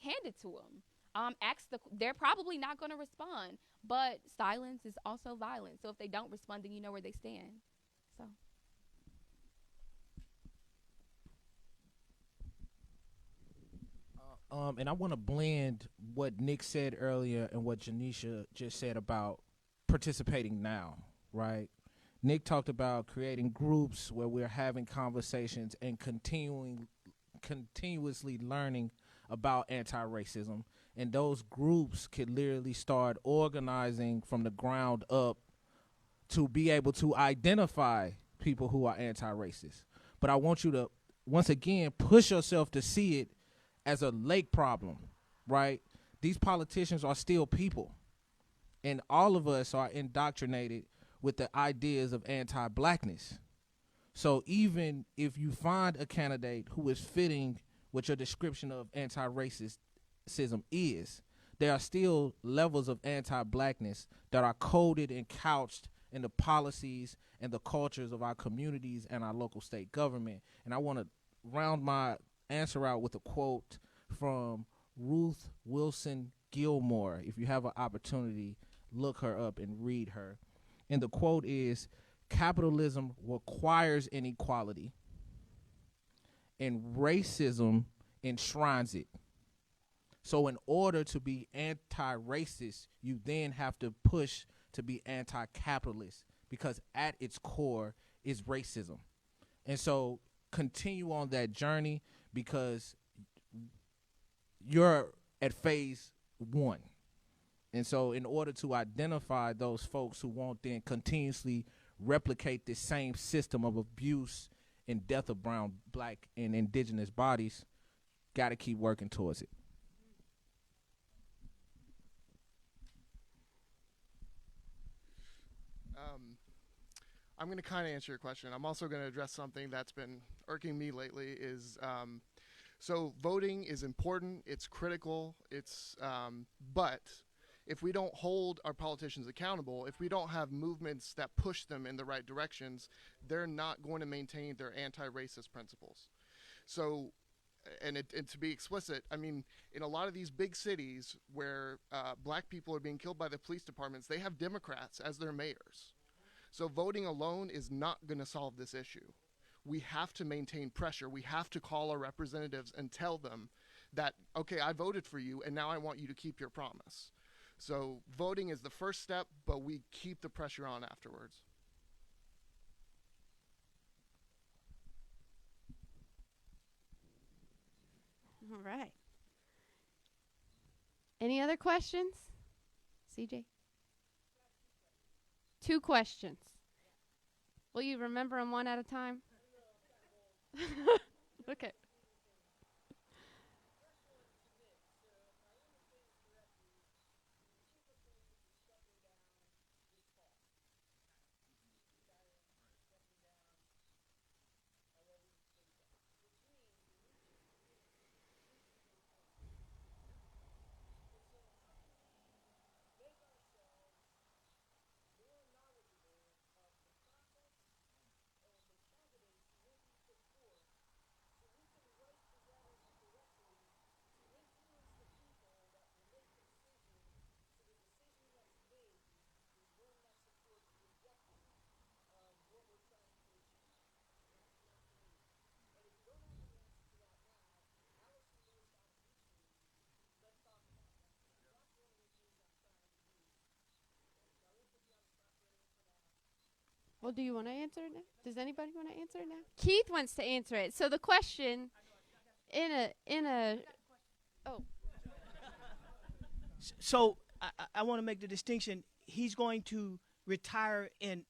hand it to them. They're probably not going to respond, but silence is also violence. So if they don't respond, then you know where they stand. So. And I want to blend what Nick said earlier and what Janeshia just said about participating now, right? Nick talked about creating groups where we're having conversations and continuously learning about anti-racism, and those groups could literally start organizing from the ground up to be able to identify people who are anti-racist. But I want you to, once again, push yourself to see it as a lake problem, right? These politicians are still people, and all of us are indoctrinated with the ideas of anti-blackness. So even if you find a candidate who is fitting what your description of anti-racism is, there are still levels of anti-blackness that are coded and couched in the policies and the cultures of our communities and our local state government. And I want to round my answer out with a quote from Ruth Wilson Gilmore. If you have an opportunity, look her up and read her. And the quote is, "Capitalism requires inequality, and racism enshrines it. So in order to be anti-racist, you then have to push to be anti-capitalist, because at its core is racism." And so continue on that journey, because you're at phase 1. And so in order to identify those folks who won't then continuously replicate this same system of abuse and death of brown, black, and indigenous bodies, got to keep working towards it. I'm going to kind of answer your question. I'm also going to address something that's been irking me lately is, so voting is important, it's critical, but if we don't hold our politicians accountable, if we don't have movements that push them in the right directions, they're not going to maintain their anti-racist principles. So, and to be explicit, I mean, in a lot of these big cities where black people are being killed by the police departments, they have Democrats as their mayors. So voting alone is not going to solve this issue. We have to maintain pressure. We have to call our representatives and tell them that, okay, I voted for you, and now I want you to keep your promise. So voting is the first step, but we keep the pressure on afterwards. All right. Any other questions? CJ? 2 questions. Will you remember them one at a time? Okay. Well, do you want to answer it now? Does anybody want to answer it now? Keith wants to answer it. So the question So I want to make the distinction. He's going to retire in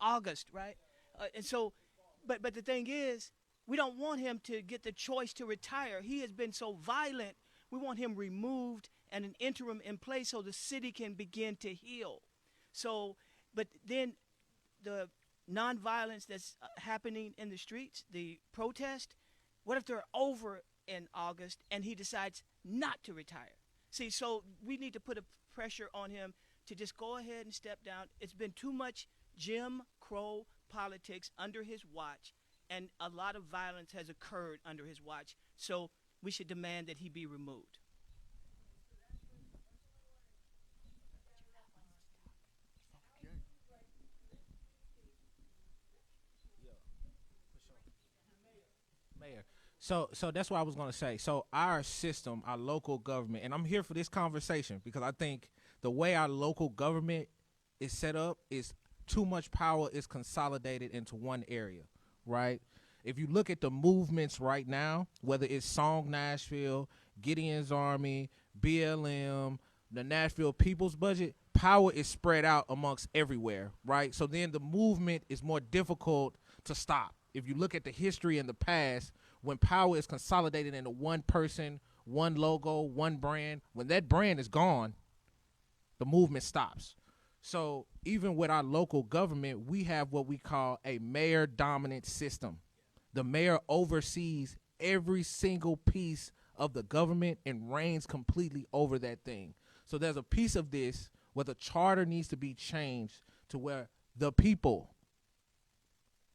August, right? And so, but the thing is, we don't want him to get the choice to retire. He has been so violent. We want him removed and an interim in place so the city can begin to heal. So, but then the nonviolence that's happening in the streets, the protest, what if they're over in August and he decides not to retire? See, so we need to put a pressure on him to just go ahead and step down. It's been too much Jim Crow politics under his watch, and a lot of violence has occurred under his watch. So we should demand that he be removed. Mayor. So that's what I was going to say. So our system, our local government, and I'm here for this conversation because I think the way our local government is set up is too much power is consolidated into one area, right? If you look at the movements right now, whether it's Song Nashville, Gideon's Army, BLM, the Nashville People's Budget, power is spread out amongst everywhere, right? So then the movement is more difficult to stop. If you look at the history in the past, when power is consolidated into one person, one logo, one brand, when that brand is gone, the movement stops. So even with our local government, we have what we call a mayor-dominant system. The mayor oversees every single piece of the government and reigns completely over that thing. So there's a piece of this where the charter needs to be changed to where the people,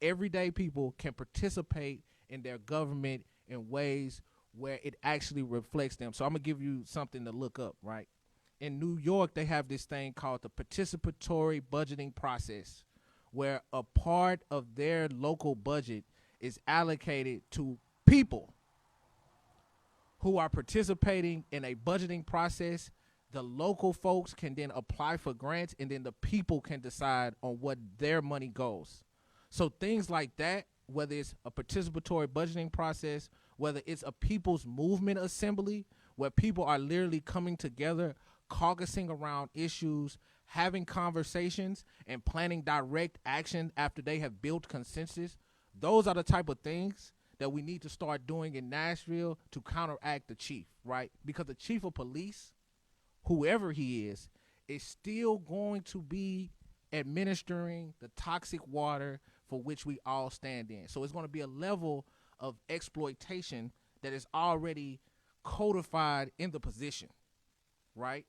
everyday people, can participate in their government in ways where it actually reflects them. So I'm going to give you something to look up, right? In New York, they have this thing called the participatory budgeting process, where a part of their local budget is allocated to people who are participating in a budgeting process. The local folks can then apply for grants, and then the people can decide on what their money goes. So things like that, whether it's a participatory budgeting process, whether it's a people's movement assembly, where people are literally coming together, caucusing around issues, having conversations, and planning direct action after they have built consensus, those are the type of things that we need to start doing in Nashville to counteract the chief, right? Because the chief of police, whoever he is still going to be administering the toxic water for which we all stand in. So it's going to be a level of exploitation that is already codified in the position, right?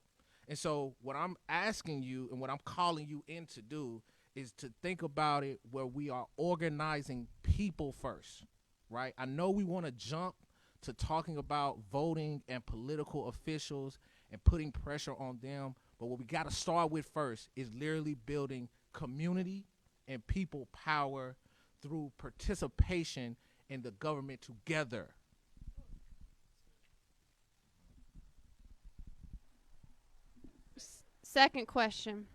And so what I'm asking you and what I'm calling you in to do is to think about it where we are organizing people first, right? I know we want to jump to talking about voting and political officials and putting pressure on them, but what we got to start with first is literally building community and people power through participation in the government together. Second question.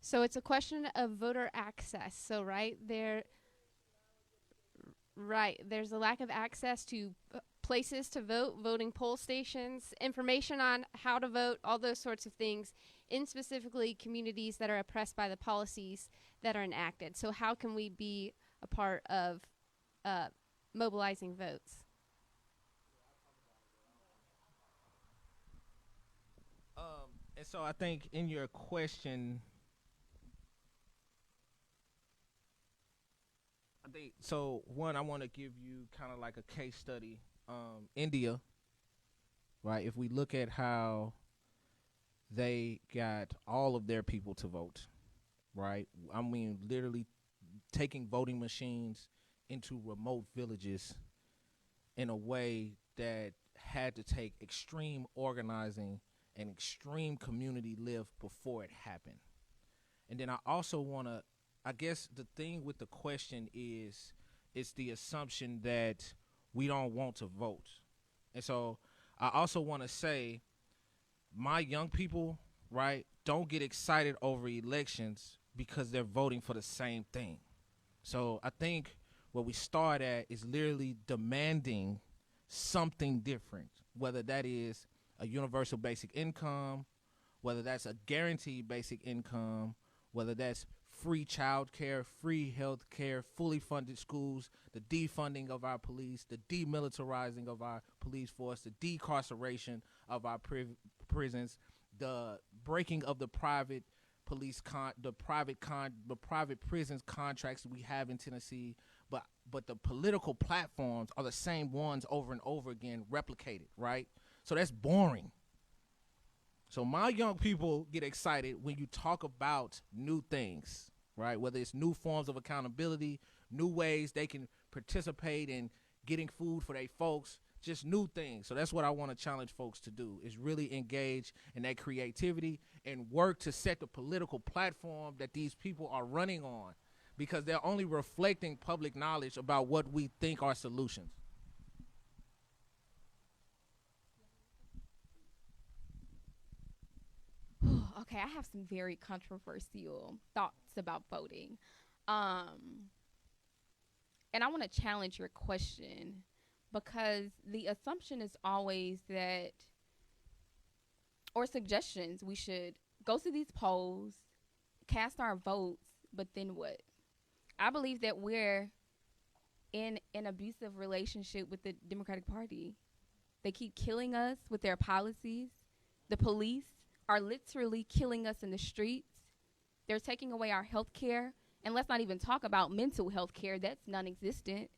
So it's a question of voter access. So there's a lack of access to places to vote, voting poll stations, information on how to vote, all those sorts of things in specifically communities that are oppressed by the policies that are enacted. So how can we be a part of mobilizing votes? And so I think in your question, I want to give you kind of like a case study. India, right? If we look at how they got all of their people to vote, right? I mean, literally taking voting machines into remote villages in a way that had to take extreme organizing and extreme community lift before it happened. And then I also want to, I guess the thing with the question is, it's the assumption that we don't want to vote. And so I also want to say, my young people, right, don't get excited over elections because they're voting for the same thing. So I think what we start at is literally demanding something different, whether that is a universal basic income, whether that's a guaranteed basic income, whether that's free child care, free health care, fully funded schools, the defunding of our police, the demilitarizing of our police force, the decarceration of our prisons, the breaking of the private the private prisons contracts we have in Tennessee, but the political platforms are the same ones over and over again, replicated, right? So that's boring. So my young people get excited when you talk about new things, right? Whether it's new forms of accountability, new ways they can participate in getting food for their folks, just new things. So that's what I want to challenge folks to do, is really engage in that creativity and work to set the political platform that these people are running on, because they're only reflecting public knowledge about what we think are solutions. Okay, I have some very controversial thoughts about voting. And I want to challenge your question, because the assumption is always that, or suggestions, we should go to these polls, cast our votes, but then what? I believe that we're in an abusive relationship with the Democratic Party. They keep killing us with their policies. The police are literally killing us in the streets. They're taking away our health care. And let's not even talk about mental health care. That's non-existent.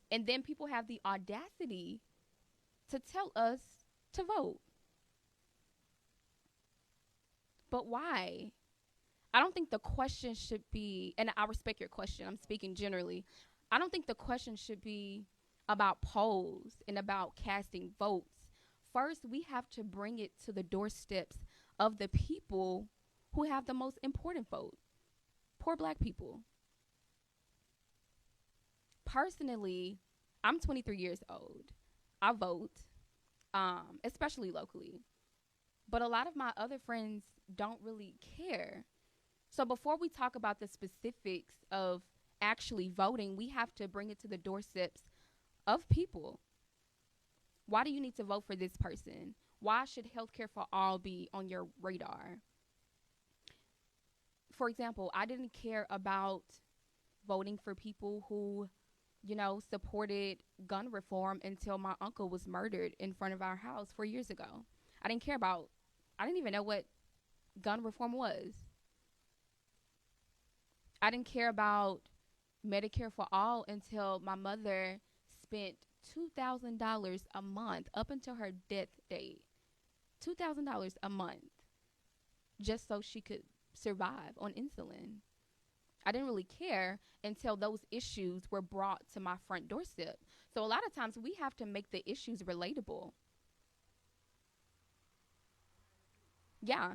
And then people have the audacity to tell us to vote. But why? I don't think the question should be, and I respect your question, I'm speaking generally. I don't think the question should be about polls and about casting votes. First, we have to bring it to the doorsteps of the people who have the most important vote. Poor black people. Personally, I'm 23 years old. I vote, especially locally. But a lot of my other friends don't really care. So before we talk about the specifics of actually voting, we have to bring it to the doorsteps of people. Why do you need to vote for this person? Why should healthcare for all be on your radar? For example, I didn't care about voting for people who, supported gun reform until my uncle was murdered in front of our house 4 years ago. I didn't even know what gun reform was. I didn't care about Medicare for all until my mother spent $2,000 a month up until her death date. $2,000 a month just so she could survive on insulin. I didn't really care until those issues were brought to my front doorstep. So a lot of times we have to make the issues relatable. Yeah.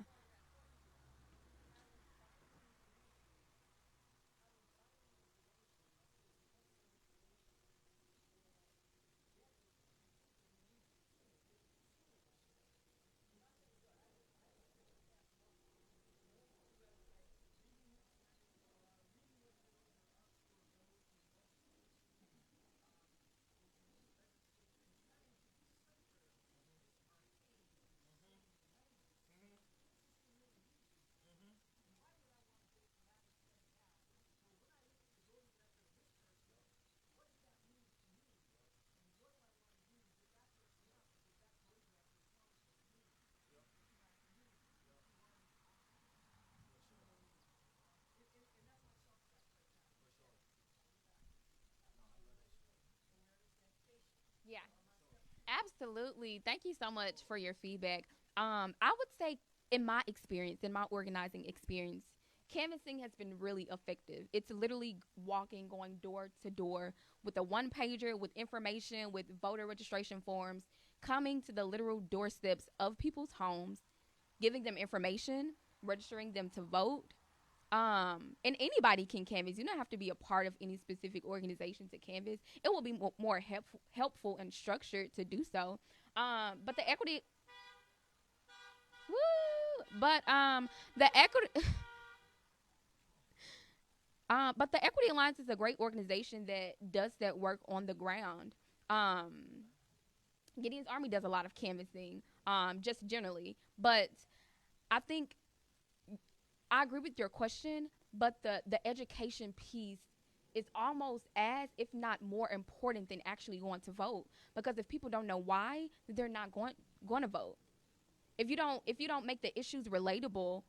Yeah. Absolutely. Thank you so much for your feedback. I would say in my experience, in my organizing experience, canvassing has been really effective. It's literally going door to door with a one pager, with information, with voter registration forms, coming to the literal doorsteps of people's homes, giving them information, registering them to vote. And anybody can canvass. You don't have to be a part of any specific organization to canvass. It will be more helpful and structured to do so. But the equity, the equity, but the Equity Alliance is a great organization that does that work on the ground. Gideon's Army does a lot of canvassing, just generally. But I think I agree with your question, but the education piece is almost as, if not more important than actually going to vote. Because if people don't know why, they're not going to vote. if you don't make the issues relatable,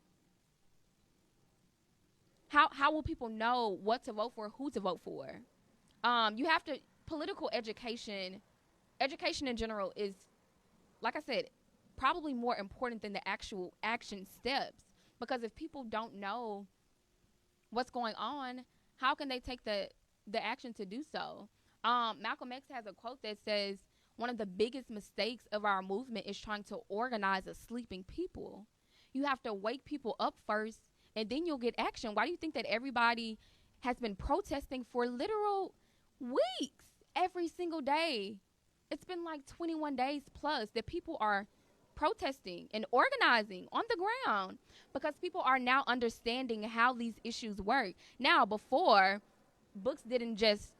how will people know what to vote for, who to vote for? You have to, political education in general is, like I said, probably more important than the actual action steps, because if people don't know what's going on, how can they take the action to do so? Malcolm X has a quote that says, one of the biggest mistakes of our movement is trying to organize a sleeping people. You have to wake people up first, and then you'll get action. Why do you think that everybody has been protesting for literal weeks, every single day? It's been like 21 days plus that people are protesting and organizing on the ground, because people are now understanding how these issues work. Now, before, books didn't just,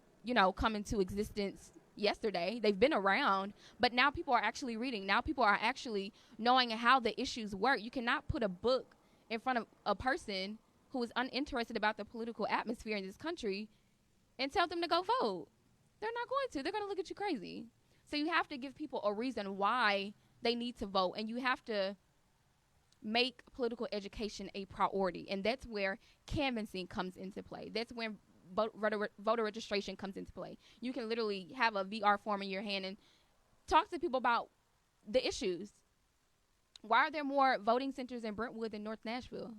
come into existence yesterday. They've been around, but now people are actually reading. Now people are actually knowing how the issues work. You cannot put a book in front of a person who is uninterested about the political atmosphere in this country and tell them to go vote. They're not going to. They're going to look at you crazy. So you have to give people a reason why they need to vote, and you have to make political education a priority. And that's where canvassing comes into play. That's when voter registration comes into play. You can literally have a VR form in your hand and talk to people about the issues. Why are there more voting centers in Brentwood than North Nashville?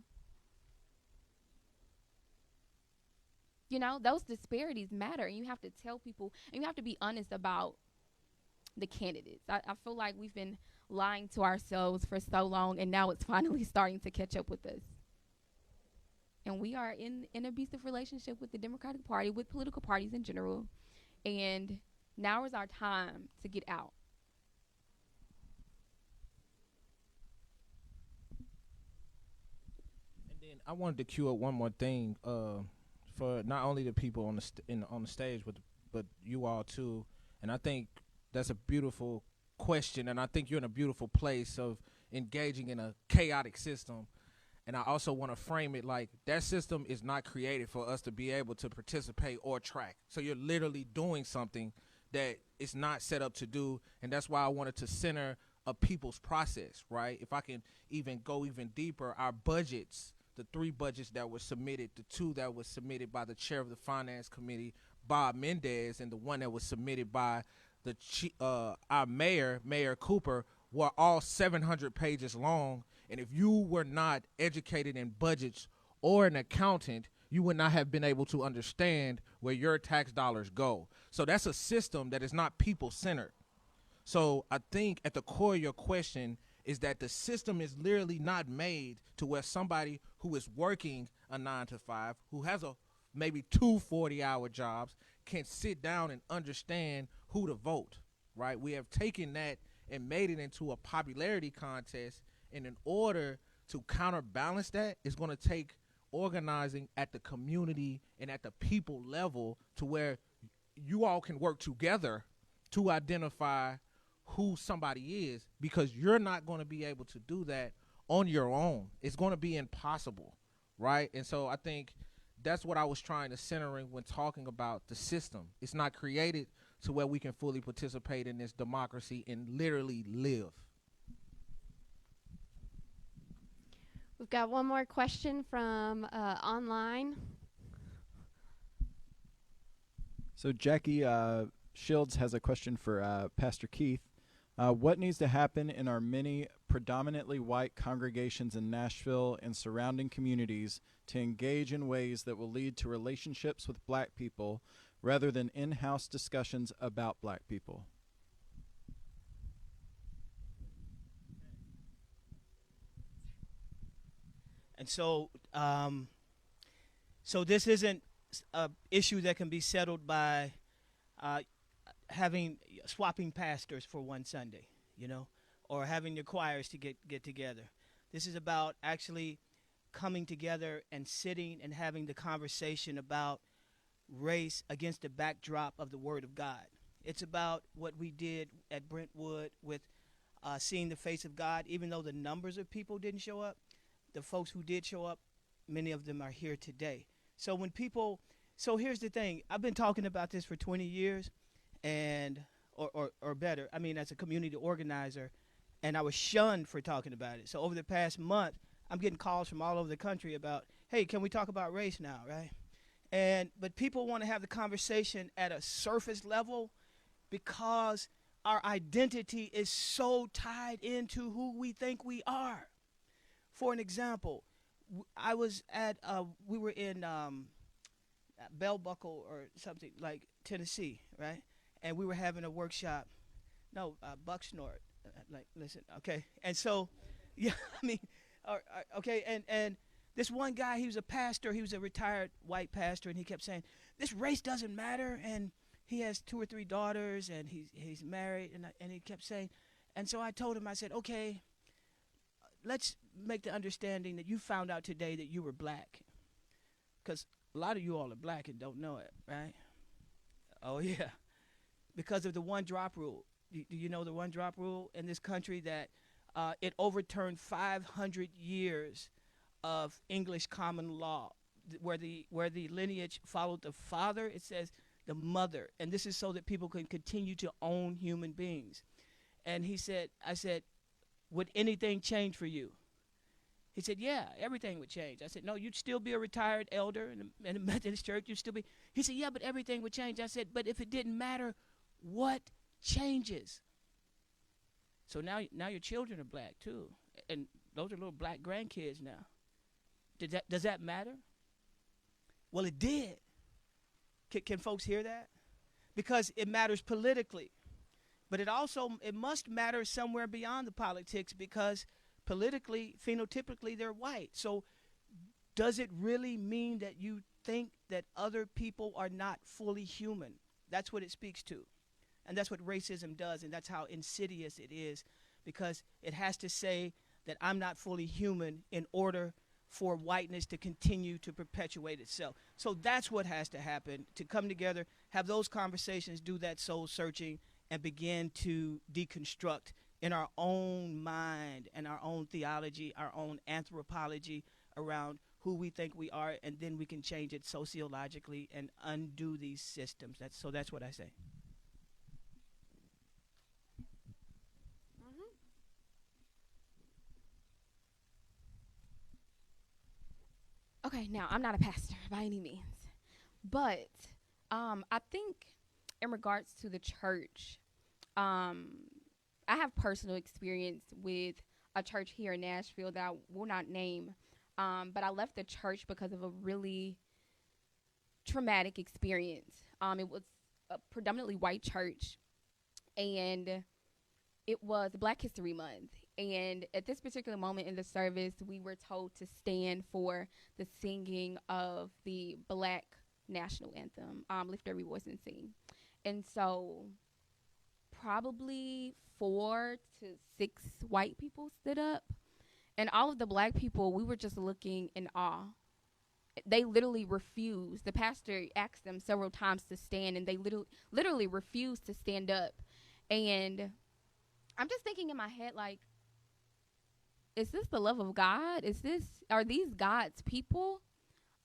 Those disparities matter, and you have to tell people, and you have to be honest about the candidates. I feel like we've been lying to ourselves for so long, and now it's finally starting to catch up with us. And we are in an abusive relationship with the Democratic Party, with political parties in general, and now is our time to get out. And then I wanted to cue up one more thing for not only the people on the stage, but you all too. And I think that's a beautiful question, and I think you're in a beautiful place of engaging in a chaotic system. And I also want to frame it like that system is not created for us to be able to participate or track. So you're literally doing something that is not set up to do, and that's why I wanted to center a people's process, right? If I can even go even deeper, our budgets, the 3 budgets that were submitted, the 2 that was submitted by the chair of the Finance Committee, Bob Mendez, and the one that was submitted by our Mayor Cooper, were all 700 pages long. And if you were not educated in budgets or an accountant, you would not have been able to understand where your tax dollars go. So that's a system that is not people-centered. So I think at the core of your question is that the system is literally not made to where somebody who is working a 9-to-5, who has maybe 2 40-hour jobs, can sit down and understand who to vote, right? We have taken that and made it into a popularity contest, and in order to counterbalance that, it's going to take organizing at the community and at the people level to where you all can work together to identify who somebody is, because you're not going to be able to do that on your own. It's going to be impossible, right? And so I think that's what I was trying to center in when talking about the system. It's not created to where we can fully participate in this democracy and literally live. We've got one more question from online. So Jackie Shields has a question for Pastor Keith. What needs to happen in our many predominantly white congregations in Nashville and surrounding communities to engage in ways that will lead to relationships with black people rather than in-house discussions about black people? And so this isn't an issue that can be settled by swapping pastors for one Sunday, or having your choirs to get together. This is about actually coming together and sitting and having the conversation about race against the backdrop of the Word of God. It's about what we did at Brentwood with seeing the face of God. Even though the numbers of people didn't show up, the folks who did show up, many of them are here today. So here's the thing. I've been talking about this for 20 years, or better. I mean, as a community organizer, and I was shunned for talking about it. So over the past month, I'm getting calls from all over the country about, hey, can we talk about race now, right? But people want to have the conversation at a surface level because our identity is so tied into who we think we are. For an example, I was at, we were in Bell Buckle or something like Tennessee, right? And we were having a workshop. No, Bucksnort. Like, listen, okay. And so, yeah, I mean, okay, and this one guy, he was a pastor. He was a retired white pastor, and he kept saying, this race doesn't matter, and he has 2 or 3 daughters, and he's married, and he kept saying, and so I told him, I said, okay, let's make the understanding that you found out today that you were black, because a lot of you all are black and don't know it, right? Oh, yeah, because of the one-drop rule. Do you know the one-drop rule in this country that it overturned 500 years of English common law, where the lineage followed the father, it says the mother, and this is so that people can continue to own human beings. And he said, I said, would anything change for you? He said, yeah, everything would change. I said, no, you'd still be a retired elder in the Methodist church. You'd still be. He said, yeah, but everything would change. I said, but if it didn't matter, what changes? So now your children are black too, and those are little black grandkids now. Does that matter? Well, it did. Can folks hear that? Because it matters politically, but it must matter somewhere beyond the politics, because politically, phenotypically, they're white. So does it really mean that you think that other people are not fully human? That's what it speaks to. And that's what racism does, and that's how insidious it is, because it has to say that I'm not fully human in order for whiteness to continue to perpetuate itself. So that's what has to happen, to come together, have those conversations, do that soul searching, and begin to deconstruct in our own mind and our own theology, our own anthropology around who we think we are, and then we can change it sociologically and undo these systems. That's what I say. Okay, now I'm not a pastor by any means, but I think in regards to the church, I have personal experience with a church here in Nashville that I will not name, but I left the church because of a really traumatic experience. It was a predominantly white church, and it was Black History Month. And at this particular moment in the service, we were told to stand for the singing of the Black national anthem, Lift Every Voice and Sing. And so probably 4 to 6 white people stood up, and all of the Black people, we were just looking in awe. They literally refused. The pastor asked them several times to stand, and they literally refused to stand up. And I'm just thinking in my head, like, is this the love of God? Are these God's people?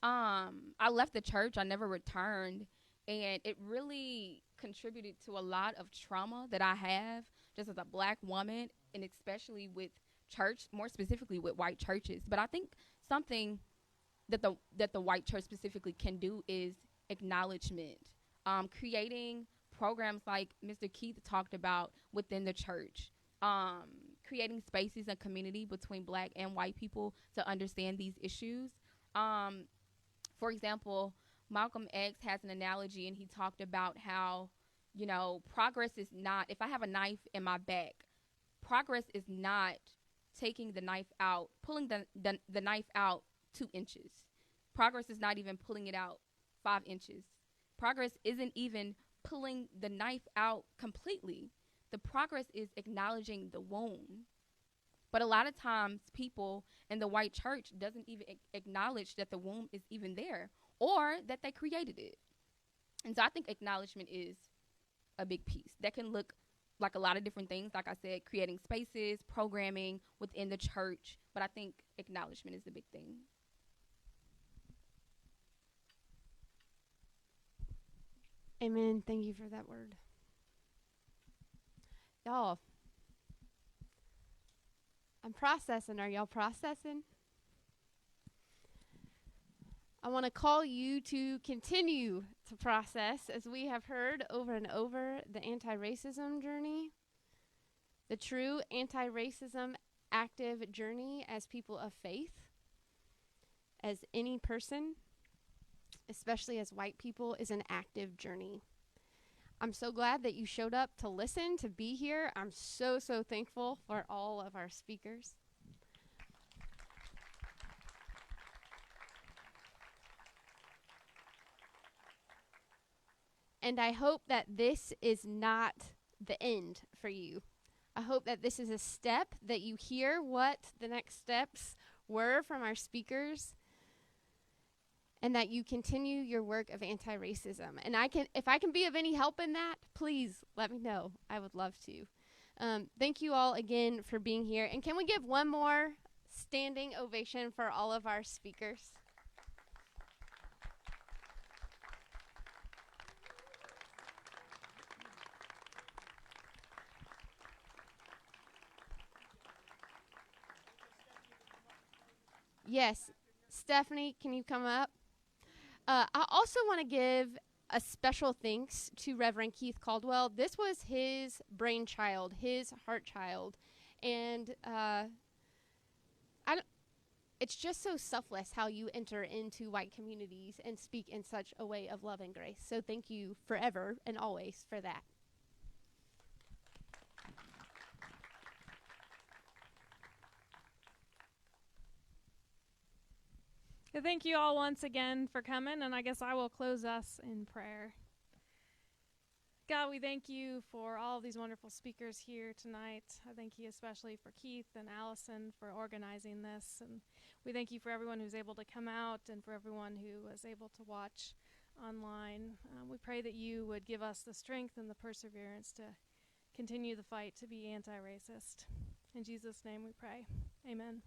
I left the church. I never returned. And it really contributed to a lot of trauma that I have just as a Black woman, and especially with church, more specifically with white churches. But I think something that the white church specifically can do is acknowledgement, creating programs like Mr. Keith talked about within the church, creating spaces and community between Black and white people to understand these issues. For example, Malcolm X has an analogy, and he talked about how, progress is not, if I have a knife in my back, progress is not taking the knife out, pulling the knife out 2 inches. Progress is not even pulling it out 5 inches. Progress isn't even pulling the knife out completely. The progress is acknowledging the wound. But a lot of times people in the white church doesn't even acknowledge that the wound is even there, or that they created it. And so I think acknowledgement is a big piece. That can look like a lot of different things. Like I said, creating spaces, programming within the church. But I think acknowledgement is the big thing. Amen. Thank you for that word. Y'all, I'm processing. Are y'all processing? I want to call you to continue to process, as we have heard over and over, the anti-racism journey, the true anti-racism active journey as people of faith, as any person, especially as white people, is an active journey. I'm so glad that you showed up to listen, to be here. I'm so, so thankful for all of our speakers. And I hope that this is not the end for you. I hope that this is a step, that you hear what the next steps were from our speakers, and that you continue your work of anti-racism. And if I can be of any help in that, please let me know. I would love to. Thank you all again for being here. And can we give one more standing ovation for all of our speakers? Yes. Stephanie, can you come up? I also want to give a special thanks to Reverend Keith Caldwell. This was his brainchild, his heart child. And it's just so selfless how you enter into white communities and speak in such a way of love and grace. So thank you forever and always for that. Thank you all once again for coming, and I guess I will close us in prayer. God, we thank you for all of these wonderful speakers here tonight. I thank you especially for Keith and Allison for organizing this, and we thank you for everyone who's able to come out and for everyone who was able to watch online. We pray that you would give us the strength and the perseverance to continue the fight to be anti-racist. In Jesus' name we pray. Amen.